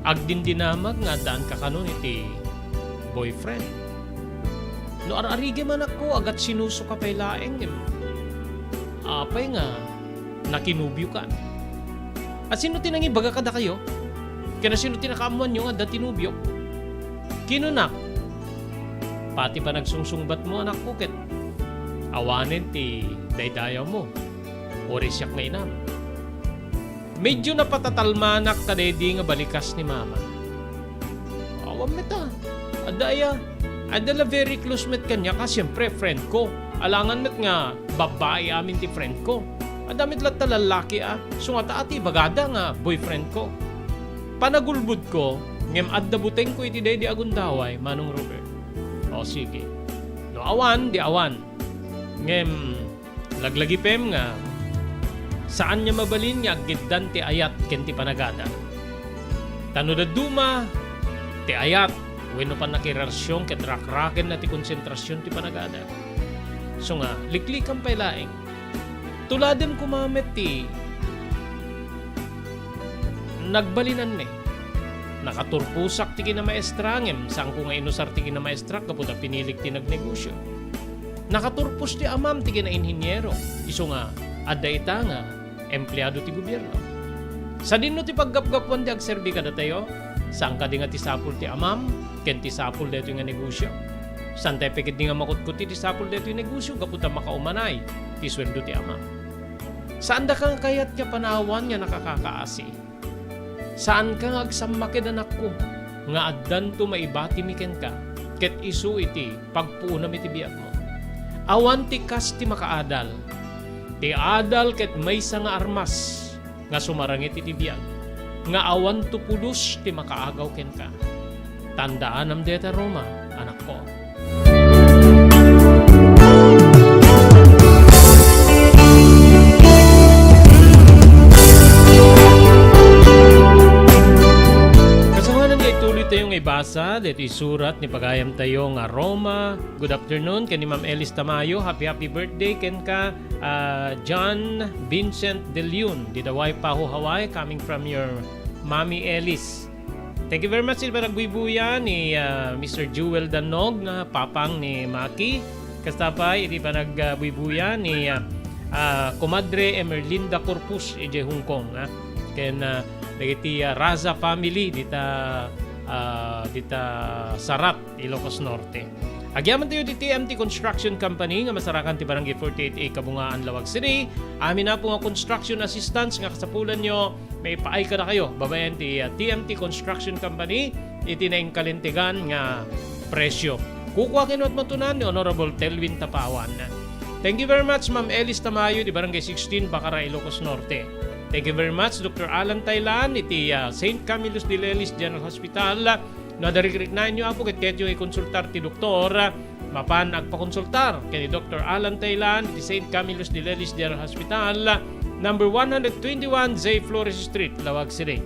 agdindinamag nga daan ka kanon iti boyfriend. No ararige man ako, agat sinuso ka pay laeng. apay nga nakinubyo ka. At sino tinangi baga kada kayo? Kaya sino tinakaamuan nyo nga da tinubyo? Kinunak. Pati pa nagsungsungbat mo anak ko ket. Awanin ti daydayaw mo. Oris yak nga inam. Medyo napatatalmanak tadedi nga balikas ni mama. Awam meta. Adaya. Adala very close met kanya ka siyempre friend ko. Alangan met nga babae amin ti friend ko. Adamit lat ta lalaki So nga taati bagada nga boyfriend ko. Panagulbud ko, ngem adda buteng ko iti day di agundaway, Manong Robert. O sige. No awan, di awan. Ngem, laglagi pem nga, saan niya mabalin nga agiddan ti ayat ken ti panagada. Tano da duma, ti ayat, weno pa nakirasyon ket rakraken na ti konsentrasyon ti panagada. So nga, liklikan pa'y laing. Tuladen kumamet ti nagbalinan ni. Nakaturpusak ti kinamaestra ngem sang ko nga inusar ti kinamaestra kaputa pinilik ti nagnegosyo. Nakaturpos ti amam ti kinainhinyero. Iso nga adda ita nga empleyado ti gobyerno. Sa dinno ti paggapgapwan ti agserbi kada tayo, sang ka di nga ti sapul ti amam ken ti sapul deto nga negosyo. San tayo pekit di nga makutkuti ti sapul deto yung negosyo kaputa makaumanay ti sweldo ti amam. Saan da kang kayat niya panawan niya nakakakaasi? Saan ka nga agsamakid anak ko? Nga addan to maibati miken ka, ket isu iti pagpuunam iti biag mo. Awan ti kas ti makaadal. Ti adal ket maysa nga armas nga sumarangit iti biag. Nga awan to pulos ti makaagaw ken ka. Tandaan am deta Roma, anak ko. Tayong ibasa, dito isurat ni pagayam tayo nga Roma. Good afternoon, ken ni Ma'am Elis Tamayo. Happy birthday ken ka John Vincent De Leon. Di daway pa ho Hawaii, coming from your Mommy Elis. Thank you very much sa nagbubuya ni Mr. Jewel Danog na papang ni Maki. Kastapay, iti pa nagbubuya ni Comadre Emerlinda Corpus ije Hong Kong. Ken dagiti Raza family dita Sarat, Ilocos Norte. Agyaman tayo di TMT Construction Company nga masarakan ti Barangay 48A Kabungaan, Lawag City. Amin na po nga construction assistance nga kasapulan nyo, may paay ka na kayo. Babayan ti TMT Construction Company, iti na kalintigan nga presyo. Kukuha kinot matunan ni Honorable Telvin Tapawan. Thank you very much, Ma'am Elis Tamayo, di Barangay 16, Bacara, Ilocos Norte. Thank you very much, Dr. Alan Taylan, iti St. Camillus de Lelis General Hospital. Nadarikrik-nain nyo apo ket yung i-konsultar ti doktor. Mapan agpakonsultar kay Dr. Alan Taylan, iti St. Camillus de Lelis General Hospital, number 121 J. Flores Street, Lawag City.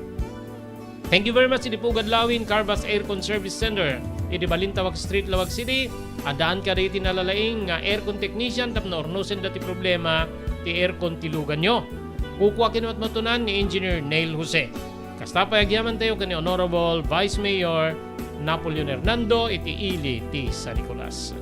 Thank you very much, iti Pugad Lawin, Carvas Aircon Service Center, iti Balintawak Street, Lawag City. Adaan ka rin tinalalaing aircon technician, tapno ornosen dati problema, ti aircon tilugan nyo. Kukuha kinuat matunan ni Engineer Neil Jose. Kastapay agyaman tayo kani Honorable Vice Mayor Napoleon Hernando iti Ili ti San Nicolas.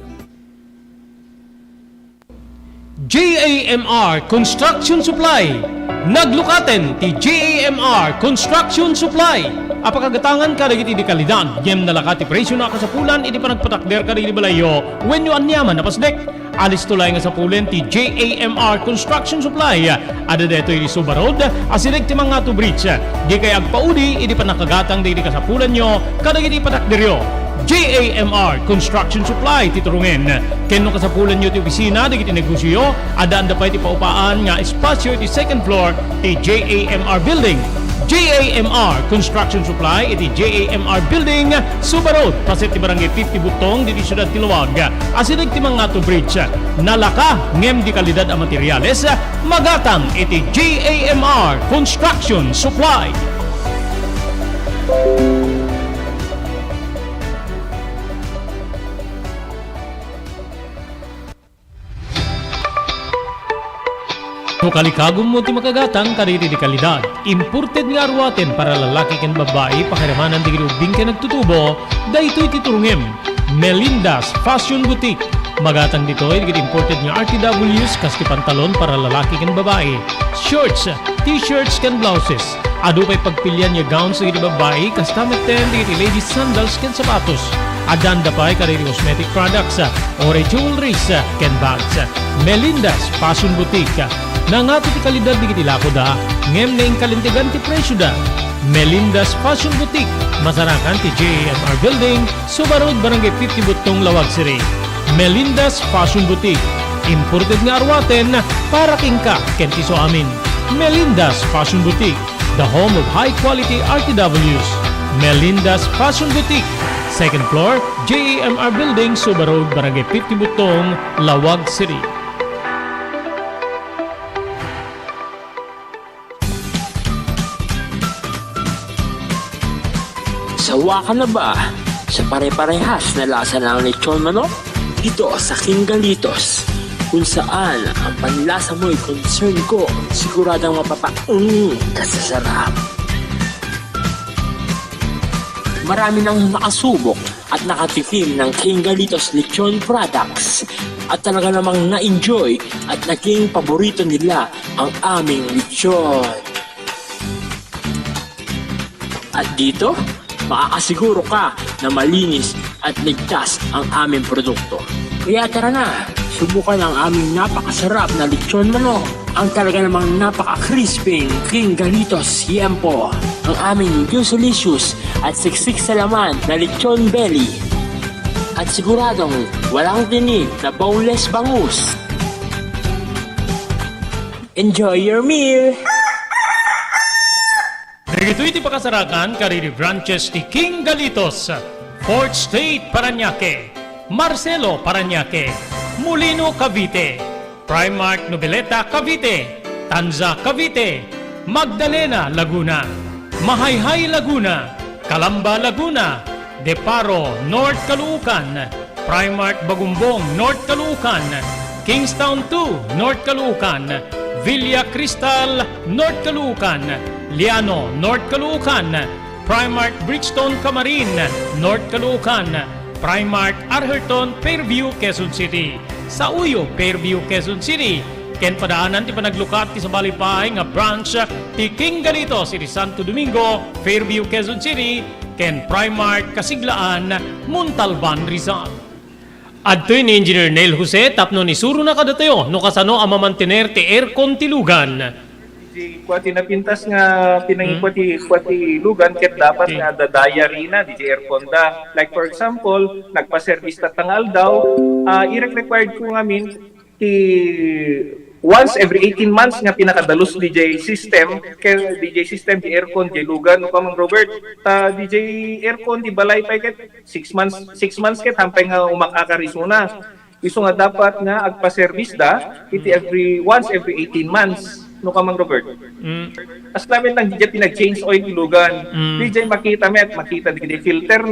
JAMR Construction Supply. Naglukaten ti JAMR Construction Supply. Apakagatangan ka dagiti di kalidad. Yem nalakati presyo na kasapulan iti panagpatakder ka dagiti balayo. When you anyaman napasdek. Alis tulay nga sa pulen ti JAMR Construction Supply. Ada deto iti Suba Road, asilig ti mga bridge. Di kay agpaudi, iti panakagatang di ka sa pulen nyo, kadagiti patakderyo. JAMR Construction Supply titurungen. Kenno ka sa pulen nyo ti opisina, digiti negosyo, ada anda pa iti paupaan nga espasyo iti second floor ti JAMR Building. JAMR Construction Supply iti JAMR Building, Suba Road, paset ti Barangay 50 Butong, diti Siyudad ti Luwag. Asilig ti mga bridge, nalaka ngem di kalidad a materyales, magatang iti JAMR Construction Supply. No kalikagom mo ti makagatang kaditi di kalidad. Imported nga arwaten para lalaki ken babae pakiramanan di grubing ken nagtutubo. Daytoy titurungem Melinda's Fashion Boutique. Magatang dito ay imported nga RTWs kas ti pantalon para lalaki kan babae. Shorts, t-shirts kan blouses. Ado pa'y pagpilian nga gowns sa babae kas tamit ten di ladies sandals kan sapatos. Adanda pa'y kariri cosmetic products, ore jewelries kan bags. Melinda's Fashion Boutique. Nangato ti kalidad di kiti lako da, ngem na yung kalintigan ti presyo da. Melinda's Fashion Boutique, masarakan ti JMR Building, Subarod Barangay 50 Butong, Lawag City. Melinda's Fashion Boutique, imported nga arwaten para kingka kenti so amin. Melinda's Fashion Boutique, the home of high-quality RTWs. Melinda's Fashion Boutique, second floor, JMR Building, Subarod Barangay 50 Butong, Lawag City. Sawa ka na ba sa pare-parehas na lasa ng lechon manok? Dito sa King Galitos, kung saan ang panlasa mo'y concern ko, siguradang ka sa sarap. Marami nang nakasubok at nakatikim ng King Galitos lechon products at talaga namang na-enjoy at naging paborito nila ang aming lechon. At dito, makakasiguro ka na malinis at ligtas ang aming produkto. Kaya tara na, subukan ang aming napakasarap na lechon manok. Ang talaga namang napaka-crisping King Galitos Yempo. Ang aming delicious at siksik sa laman na lechon belly. At siguradong walang tinig na boneless bangus. Enjoy your meal! Dito iti pakasarakan kariri branches ti King Galitos, Fort State, Parañaque, Marcelo, Parañaque, Molino, Cavite, Primark, Noveleta, Cavite, Tanza, Cavite, Magdalena, Laguna, Mahayhay, Laguna, Calamba, Laguna, Deparo, North Caloocan, Primark, Bagumbong, North Caloocan, Kingstown 2, North Caloocan, Villa Cristal, North Caloocan, Liano, North Caloocan, Primark Bridgestone Camarin, North Caloocan, Primark Arherton, Fairview, Quezon City. Sa Uyo, Fairview, Quezon City. Ken padaanan ti panaglukat ti sa balipay nga branch ti King Galitos iti Santo Domingo, Fairview, Quezon City. Ken Primark Kasiglaan, Montalban, Rizal. Adtoy ni Engineer Neil Jose tapno ni suro na kadatayo no kasano ang mamantener ti aircon ti lugan. Di kwati napintas nga pinangikwati lugan ket dapat nga dadaya rina di aircon da. Like for example, nagpa-service tatangal daw, i-required ko ngamin ti once every 18 months nga pinakadalos DJ system di aircon di lugan no kamang Robert DJ aircon di balay pa ket 6 months ket hampay nga umakakarisuna. Iso nga dapat nga agpa-service da iti once every 18 months. No kamang Robert. As namin lang DJ pinag-change oil ilugan. DJ makita di filter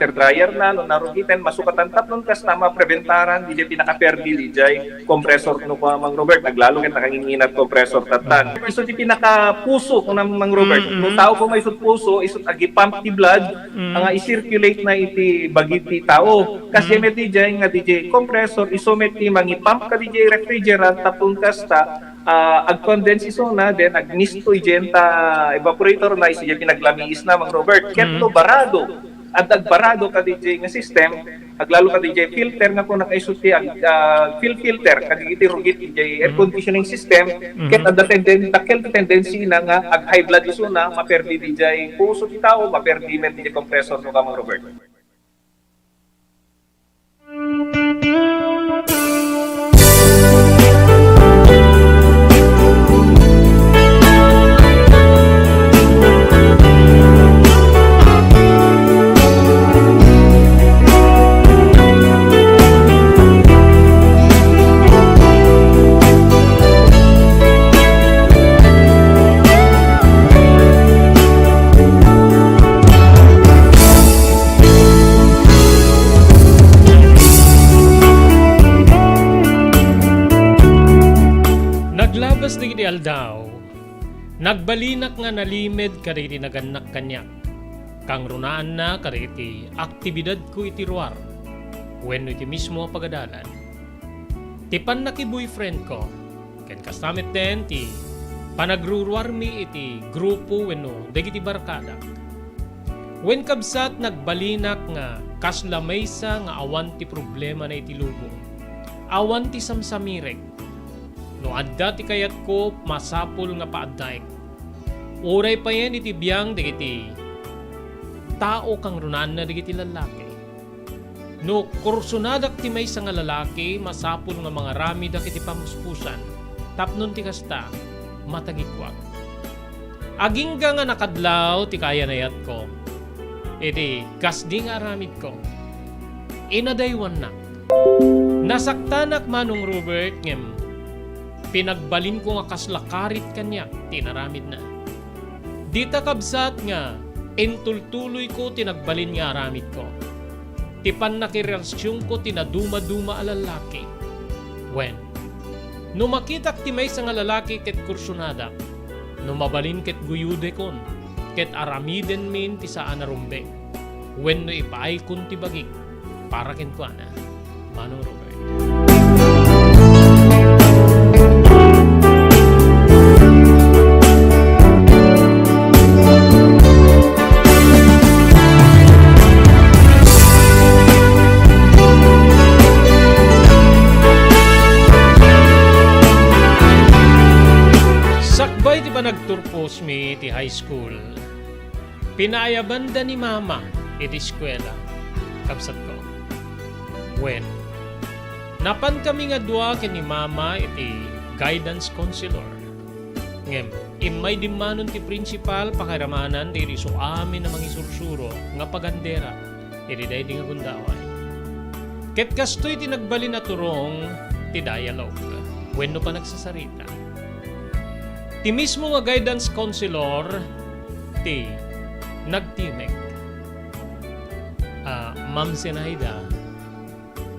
dryer na no narugitan masukatan tatlong kas tama preventaran DJ pinaka-perdi DJ compressor no kamang Robert naglalo ket nakanginginat compressor tatan. Iso di pinaka-puso ko namang Robert. No tao ko may isut puso isut agi pump ti blood nga i-circulate na iti bagiti tao. Kasi met DJ nga DJ compressor iso met ti mangi-pump ka DJ refrigerant tapon kasta ag-condense iso na then ag-misto igenta evaporator na isi pinaglamiis na mang Robert ketlo barado at agbarado ka DJ nga system aglalo ka DJ filter nga kung nakaisuti filter kaditi rugit DJ air conditioning system ket at the tendency na nga ag high blood iso na maperdi DJ puso ti tao maperdi met DJ compressor no ka mang Robert. Di aldaw, nagbalinak nga nalimed kariti naganak kanyak. Kang runaan na kariti aktibidad ko iti ruar. When iti mismo pagadalan, Ti pan boyfriend ko, ken kastamit den ti panagruruarmi iti grupo wenno dagiti barkada. Wen kabsat nagbalinak nga kaslamay nga awan ti problema na iti lubong. Awan ti samsamirek. No adda ti kayat ko masapul nga paaddaik. Uray pa yan iti biyang digiti tao kang runan na digiti lalaki. No kursunadak ti maysa nga lalaki masapul nga mga rami dakiti pamuspusan. Tapnon ti kasta matagikwag. Agingga nga nakadlaw ti kaya nayat ko. Iti kasdi nga aramid ko. Inadaywan na. Nasaktanak manong Robert ngem pinagbalin ko nga kaslakarit kanya tinaramid na. Dita kabsat nga intultuloy ko tinagbalin nga aramid ko. Tipan nakirelasyon ko tinaduma-duma a lalaki. When no makitak ti may sa nga lalaki ket kursunada, no mabalin ket guyude kon, ket aramiden min ti saan na rumbe. When no ipaay kun ti bagik, para ken ko na, Manong Robert. Sakbay ti ba nagturpos mi ti high school? Pinaayabanda ni mama iti eskwela. Kapsat ko. When napan kami nga dua ken ni mama iti guidance counselor. Ngem, imay dimanon ti principal pakiramanan diri so amin na mangisursuro nga pagandera iti day di nga gundaway. Ket kastoy ti nagbalin na turong ti dialogue. When no pa nagsasarita. Ti mismo nga guidance counselor ti nagtimek. Ma'am Senaida,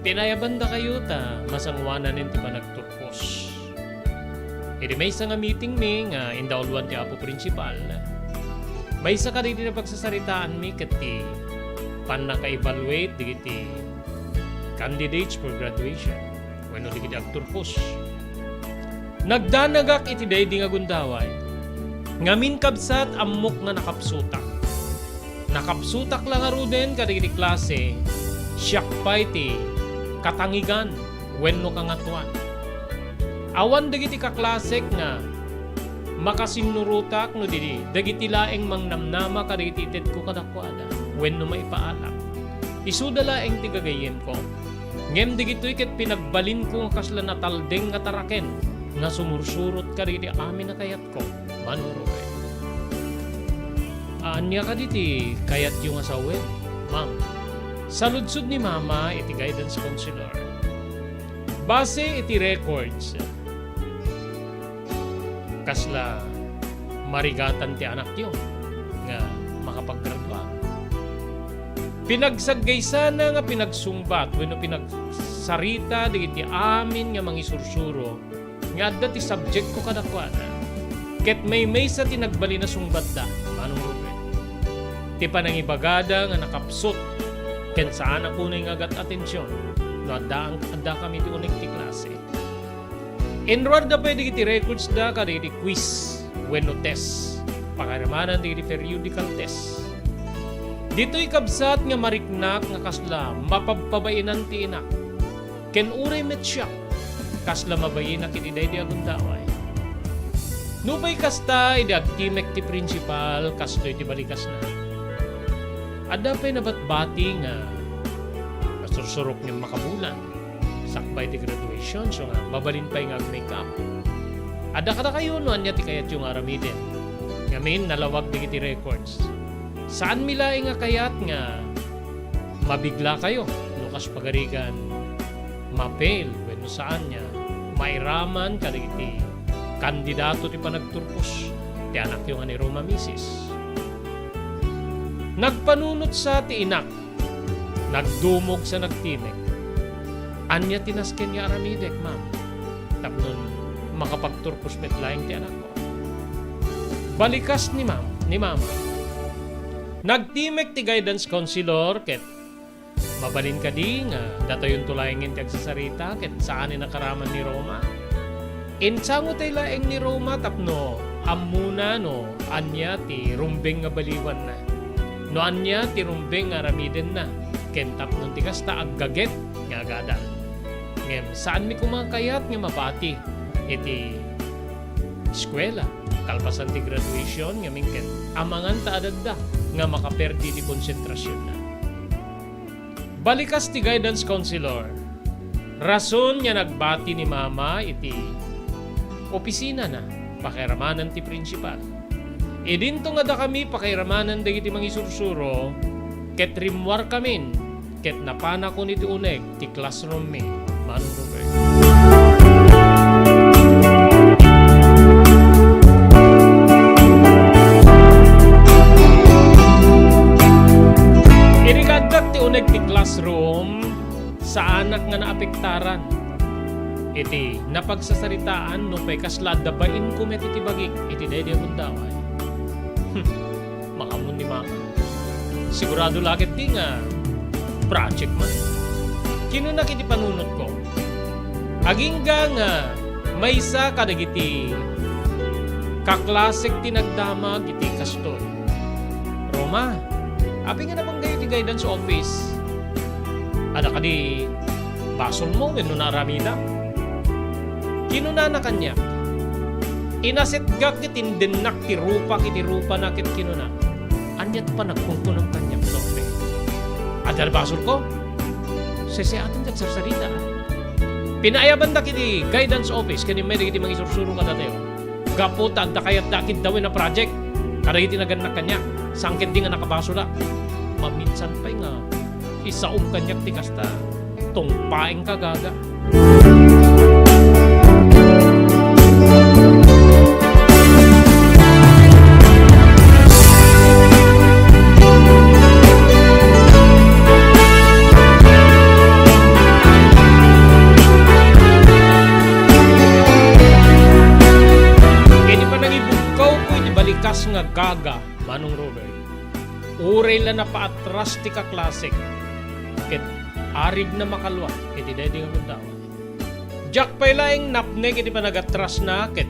pinayabanda kayo ta masangwanan ti ba nagturpos. Iti may isa nga meeting mi nga indauluan ti apo principal. May isa ka dito na pagsasaritaan mi ket ti pan naka-evaluate digiti candidates for graduation. Wenno digiti agturpos. Nagdanagak iti day di nga gundaway. Ngamin kabsat ammok nga nakapsutak. Nakapsutak lang aruden kadagiti klase. Siyak pa iti katangigan wenno kangatuan. Awan dagiti kaklasek nga makasinurutak no dagiti laeng mangnamnama kadagiti ited ko kadakwada wenno maipaalak. Isuda laeng ti gagayem ko. Ngem digitoy ket pinagbalin ko nga kasla nataldeng nga taraken. Nga sumursurot ka rin amin na kayat ko, Manong Robert. Anya ka diti kayat yung asawe, ma'am. Saludsud ni mama iti guidance counselor. Base iti records, kasla marigatan ti anak yun nga makapaggraduar. Pinagsagaysa na nga pinagsumbat, wenno pinagsarita digiti amin nga mangisursuro nga adda ti subject ko kadakwada. Ket may sa tinagbali na sungbat da, Manong Robert. Ti panangibagada nga nakapsot ken saan ako na yung agat atensyon no adda kami ti unig ti klase. Enrolled da pwede iti records da kada iti quiz wenno test. Pakiramanan di iti periodical test. Dito'y kabsat nga mariknak nga kasla mapagpabainan ti inak. Ken uray met siya kasla mabayin na kitiday di agundaway. Nupay kasta iti agtimek ti principal kasto iti balikas na. Adda pa'y nabatbati nga kasursurok niyang makabulan. Sakbay ti graduation so nga mabalin pa'y nga make-up. Adda kada kayo no anya ti kayat yung aramiden. Ngamin nalawag di iti records. Saan milaing nga kayat nga mabigla kayo nukas pagarigan mapel wenno saan niya mairaman kadagiti kandidato ti panagturpos ti anak yung ni Roma Mrs. Nagpanunot sa ti inak nagdumog sa nagtimek anya tinasken nga aramidek ma'am tapnon makapagturpos met laing ti anak ko. Balikas ni mama nagtimek ti guidance counselor ket Mabalin ka di nga dato yung tulayangin ti agsasarita ket saan nakaraman ni Roma. Insango tayo laeng ni Roma tapno amuna no anya ti rumbeng nga baliwan na. No anya ti rumbeng nga ramiden na. Ken tapno ti kasta aggaget nga agada. Ngem saan mi kumakayat nga mabati iti eskwela kalpasan ti graduation nga mingken amangan ta adagda nga makaperdi ti konsentrasyon na. Balikas ti guidance counselor. Rason nga nagbati ni mama iti opisina na pakiramanan ti principal. E dinto nga da kami pakiramanan dagiti mangisursuro ket rimwar kamin ket napana ko niti uneg ti classroom mi Manong Robert. Irigagdat ti uneg ti classroom sa anak nga naapektaran. Iti napagsasaritaan no pay kasla dabain ko met iti bagik iti daydi akong daway. Makamun ni mama. Sigurado lakit di nga project man. Kinunak iti panunot ko. Agingga nga maysa kadagiti kaklasek tinagdamag iti kastoy. Roma, api nga namang gayo iti guidance office. Ada ka di basol mo when no naramida. Kinuna na kanya. Inasetgak iti tindenak ti rupa kiti rupa na kit kinuna. Anyat pa nagpungko ng kanya. Sorry. Adal basol ko? Sese atin nagsarsarita. Pinaayaban da kiti guidance office kani may kiti mangisursurong ka datayo. Gapo tagda kayat dakit dawin na project. Kada iti naganak kanya. Sangkit di nga nakabasol na. Maminsan pa'y nga isaom kanyak ti kasta tungpaing kagaga. Balikas nga gaga, Manong Robert. Uray la na paatras ti kaklasek. Ket arig na makalwa, iti daydi nga bundawa. Jack pa'y laing napnek iti panagatras na, ket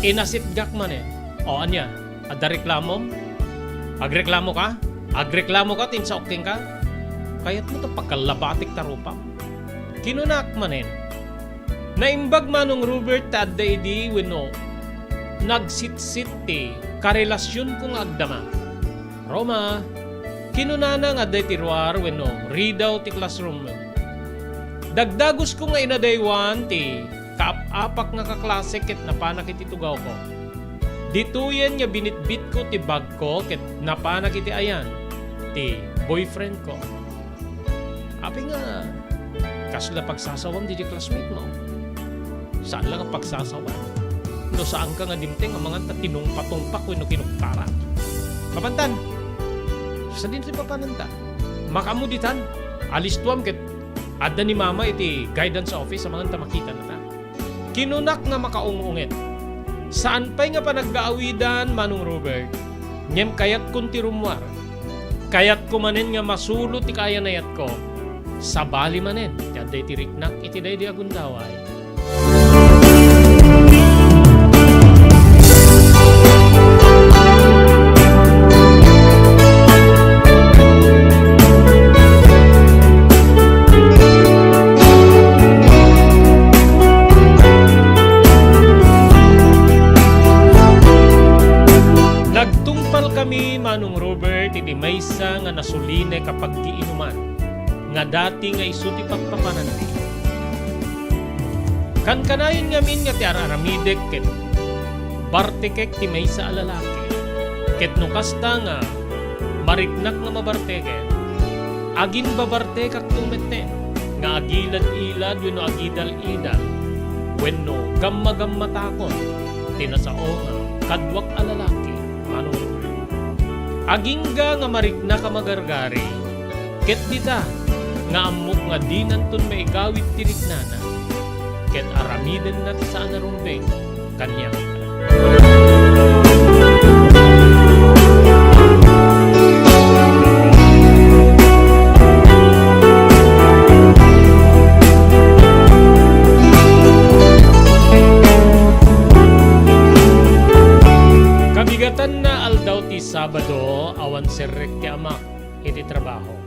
inasit jak man eh. O anya, ada reklamo? Agreklamo ka? Agreklamo ka, tinsaoking ka? Kaya't mo ito pagkalabatik tarupa. Kinunak man eh. Naimbag Manong Robert tadda idi wino nagsit-sit ti karelasyon kong agdama. Roma, kinunana nga day tiruar wenno ridaw ti classroom. Dagdagos ko nga inadaywan ti kaapak nga kaklase ket napanak iti tugaw ko. Dituyen nga binitbit ko ti bag ko ket napanak iti ayan ti boyfriend ko. Api nga kasla pagsasawam di classmate mo. Saan lang ang pagsasawam? No saan ka nga dimteng ang mga tinungpatungpak wenno kinuktara. Kapantan, sa din si papananta. Makamuditan, alis tuam ket adda ni mama iti guidance office sa mga tamakita na ta. Kinunak nga makaungungit. Saan pa'y nga panaggaawidan, Manong Robert? Ngem kayat kunti rumwar. Kayat ko manen nga masulot ti kaya nayat ko. Sa bali manen, tiyan day tiriknak iti day di agundaway. Kami, Manong Robert, iti maysa nga nasuline kapag giinuman, nga dati nga isuti pagpapananti. Kankanayon ngamin nga ti araramidek ket bartekek ti maysa alalaki. Ket no kasta nga mariknak nga mabarteket, agin babartekak tumete, nga agilad-ilad wenno agidal-idal, wenno gamma-gammatakon, tinasao nga kadwak alalaki, Manong Robert. Agingga nga marikna ka magargari, ket dita nga amok nga di nanton maigawit tiriknana, ket aramiden na ti saan narumbeng kanyang. Sabado, awan serrek ti amak, iti trabaho.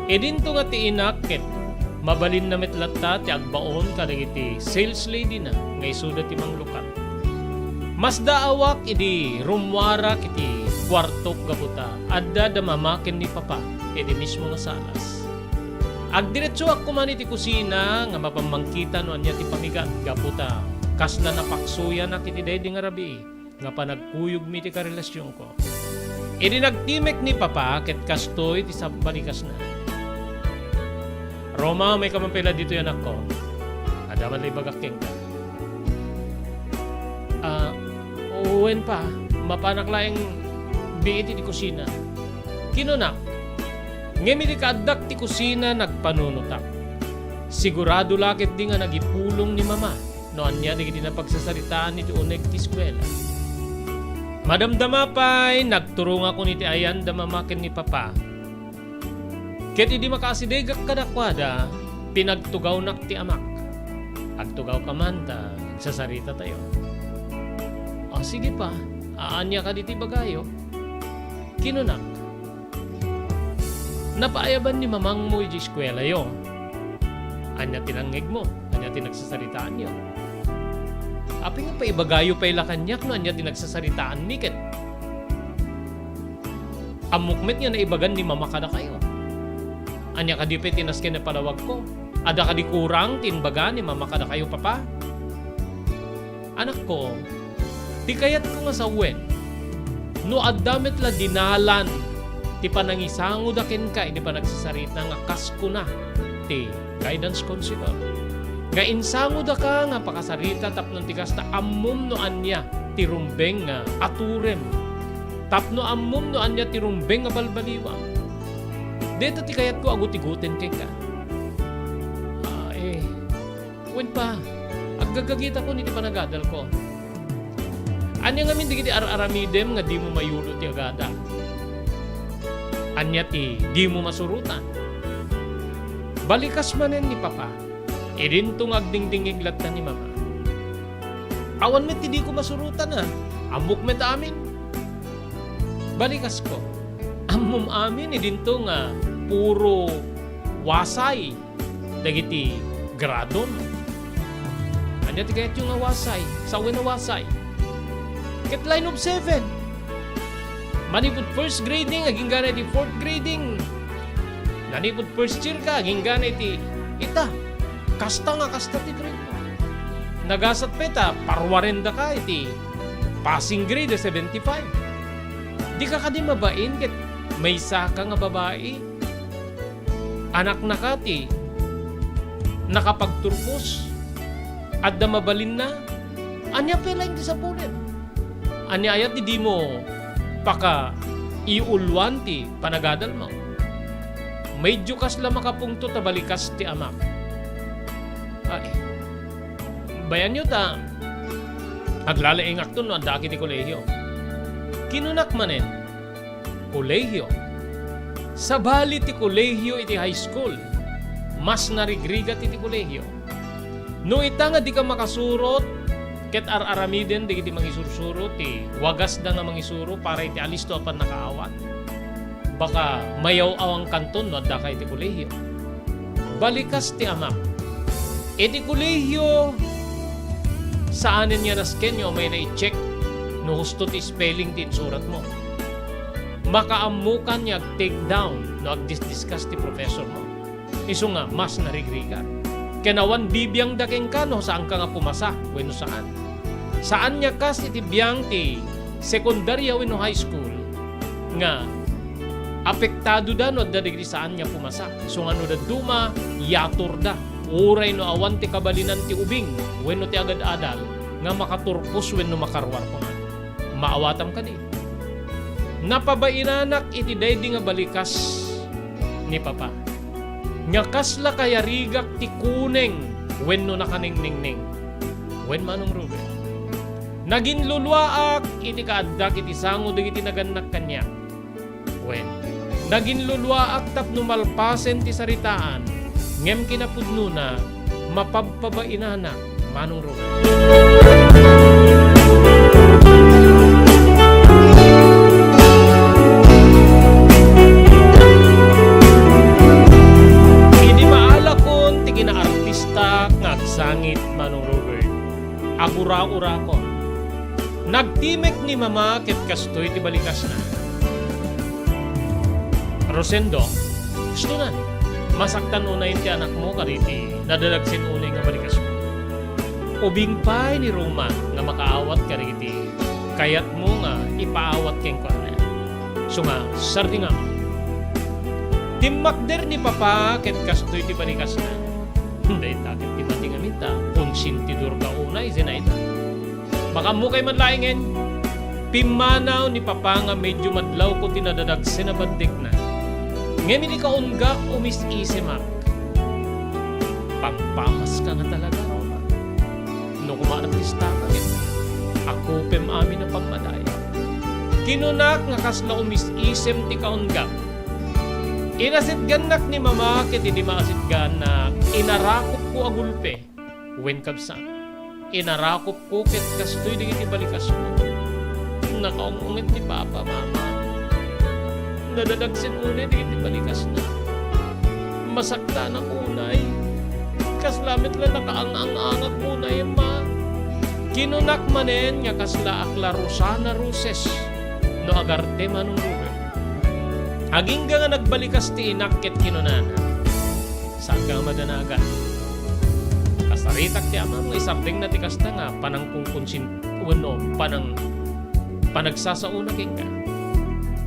Dinto nga ti inakit, mabalin na metlatta ti agbaon kadagiti sales lady na, nga isuda ti manglukat. Mas daawak idi rumwara kiti kwartok gabuta, adda da mamakin ni papa, iti mismo nga salas. Agdiretso ako man iti kusina, nga mapamangkita no anya ti pamigat, gabuta, kasla napaksuya na kiti daydi nga rabi, nga panagkuyog mi ti karelasyon ko. Idi nagtimek ni papa, ket kastoy ti sabbalikas na. Roma, may kamampila dito yan ako. Adaman lay bagakeng ka. Uwen pa, mapanak laing biit ti kusina. Kinunak, ngemi di kaadak ti kusina nagpanunutak. Sigurado lakit di nga nagipulong ni mama, no anya di na pagsasaritaan iti uneg ti eskwela. Madamdama pa'y nagturong ako ni ti ayan da mamakin ni papa. Ket idi makasidegak kadakwada, pinagtugaw nak ti amak. Agtugaw ka man ta, sasarita tayo. Sige pa, aanya ka diti bagayo. Kinunak. Napaayaban ni mamang mo iji eskwela yo. Anya tinangeg mo, anya tinagsasaritaan yo. Api nga pa ibagayo pa ilakanyak no anya tinagsasaritaan ni ket. Amukmet nga na ibagan ni mama kada kayo. Anya ka di pa tinasken na palawag ko. Ada ka di kurang tinbaga ni mama kada kayo papa. Anak ko, di kayat ko nga sa uwen. No addamet la dinalan ti panangisango daken ka, hindi pa nagsasarita nga kasko na ti guidance counselor. Nga insango da ka nga pakasarita tapno ti kasta ammom no anya ti rumbeng nga aturem. Tapno ammom no anya ti rumbeng nga balbaliwa. Dito ti kayat ko aguti-guten kay ka. Uwen pa, aggagagita ko ni ti panagadal ko. Anya nga min digiti ar-aramidem nga di mo mayulo ti agada. Anya ti di mo masurutan. Balikas manen ni papa. Idintong agdingdingig latta ni mama. Awan met ti di ko masurutan ha. Amok met amin. Balikas ko. Ammom amin idinto nga puro wasay. Dagiti gradon. Anya ti kayat yung wasay. Sawin na wasay. Ket line of 7. Manipod first grading, aging gana iti fourth grading. Nanipod first year ka, aging gana iti ita. Kasta nga, kasta ti grade mo. Nagasat peta, parwarenda ka iti passing grade 75. Di ka kadi mabain, ket may isa ka nga babae. Anak na ka ti nakapagturpos. At da mabalin na. Anya pela hindi sa pulit. Anya ayat di mo paka iulwan ti panagadal mo. Medyo kas la makapungto ta balikas ti amak. Ay, bayan nyo ta aglalaing akton no andaki ti kolehiyo. Kinunak manen kolehiyo. Sa bali ti kolehiyo iti high school, mas narigrigat iti kolehiyo. No ita nga di ka makasurot ket ar-aramiden di kiti mangisursurot ti wagas da nga mangisuro para iti alisto apan nakaawat. Baka mayaw awang kanton no adda ka iti kolehiyo. Balikas ti amak. Iti kolehiyo saanen niya nasken nyo may na-check no husto ti spelling ti surat mo. Makaamukan niya take down no agdiscuss ti professor mo. Iso nga mas narigrigat. Kenawan bibiyang dakeng ka no saan ka nga pumasa wenno saan. Saan niya kas iti biyang ti sekundarya wenno high school nga apektado da no da digri saan niya pumasa. So nga no da duma yatur da. Uray no awan ti kabalinan ti ubing wenno ti agad-adal nga makaturpos wenno makarwar ko nga. Maawatam ka di. Napabainanak iti daydi nga balikas ni papa. Nga kasla kaya rigak ti kuneng wenno nakaningningning. Wen manong Ruben. Nagin luluaak iti kaaddak iti sango digiti naganak kanya. Wen. Nagin luluaak tapno malpasen ti saritaan. Ngem kinapudno na mapagpabainana manong Ruben. urakon. Nagtimek ni mama ket kastoy ti balikas na. Rosendo, gusto na. Masaktan unay ti anak mo kariti, nadalagsin unay nga balikas mo. Ubing pay ni Roma nga makaawat kariti, kayat mo nga ipaawat keng korne. So nga, sardi nga. Timmakder ni papa ket kastoy ti balikas na. Hindi takit ti pati nga minta, konsintidor ka unay zinaita. Baka mo kay manlaingen, pimanaw ni papa nga medyo madlaw ko tinadadagsin na bandik na. Ngayon ni kaunggak umis-isimak. Pagpamas ka nga talaga, Roma. No kumanatista ka rin. Ako pem amin na pagmadaya. Kinunak nga kasla umis-isim ti kaunggak. Inasitganak ni mama ket hindi maasitgan na inarakop ko agulpe. Wen kabsa. Inarakop ko ket kastoy di iti balikas mo. Nakaungungit ni papa, mama. Nadadagsin unay di iti balikas na. Masakta na unay. Kaslamit lang nakaang-ang-angat unay, ma. Kinunak manen nga kasla akla Rosana Roses no agarte manong lugar. Aging nga nagbalikas ti inak ket kinunana. Saan ka madanagan? Kasaritak ti ama mo isarding na ti kasta nga panang kungkunsin uno panagsasauna king ka.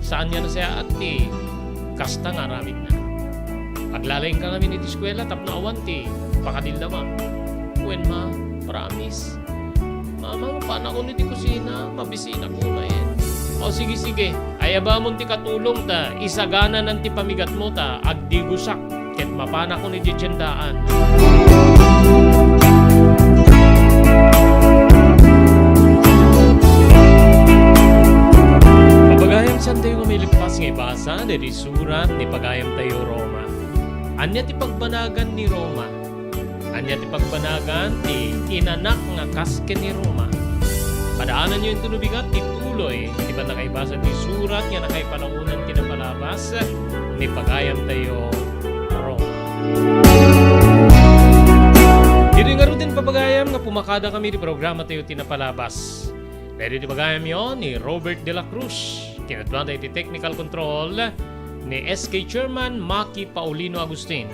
Saan niya na siya at ti kasta nga ramid na. Aglalayng ka namin iti eskwela tapno awan ti pakadildama. When ma, promise. Mama, paano ko niti kusina? Mabisina ko na yan. O sige, ayaba mo ti katulong ta, isagana ng ti pamigat mo ta, agdigusak, ket mapana ko ni jitsendaan. Pagayam san tayo kumilipas ng ibasa, dari surat ni Pagayam tayo Roma. Anya ti pagbanagan ni Roma. Anya ti pagbanagan ti inanak nga kaske ni Roma. Padaanan nyo yung tunubigat, ituloy. Di ba nakaibasa ni surat nga nakaipalaunan tinapalabas ni Pagayam tayo Roma. Dito nga rin papagayam nga pumakada kami di programa tayo tinapalabas. Pwede di pagayam yun ni Robert de la Cruz. Kinadwan tayo ti technical control ni SK Chairman Maki Paulino Agustin.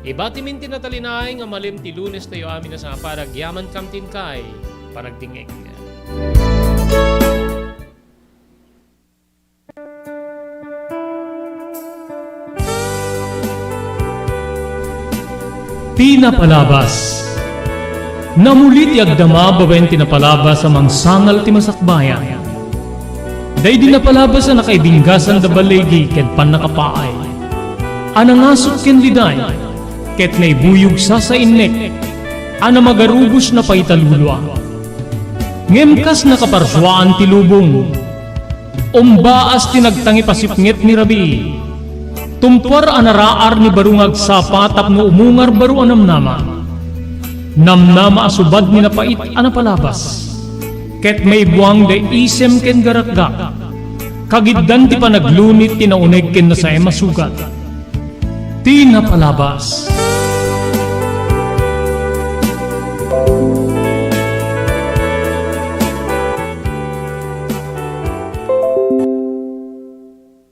Ibatimin tinatalinay nga malim ti Lunes tayo amin na sa paragyaman kamtin kay panagdingeg. Tinapalabas. Namulit yagdama bawen tinapalabas amang sangal ti masakbayan. Day dinapalabas na nakaibinggasan da balegi ket panakapaay. Anangasot ken liday ket naibuyog sa innek. Ana magarubos na paitalulwa. Ngemkas na kaparswaan ti lubong. Umbaas tinagtangi pasipngit ni Rabi. Tumpar anaraar ni barungag sapa tapno umungar baru anamnama. Namnama asubad ni napait anapalabas. Ket may buwang de isem ken garakgak. Kagiddan ti panaglunit tinauneg ken na sa masugat. Tinapalabas.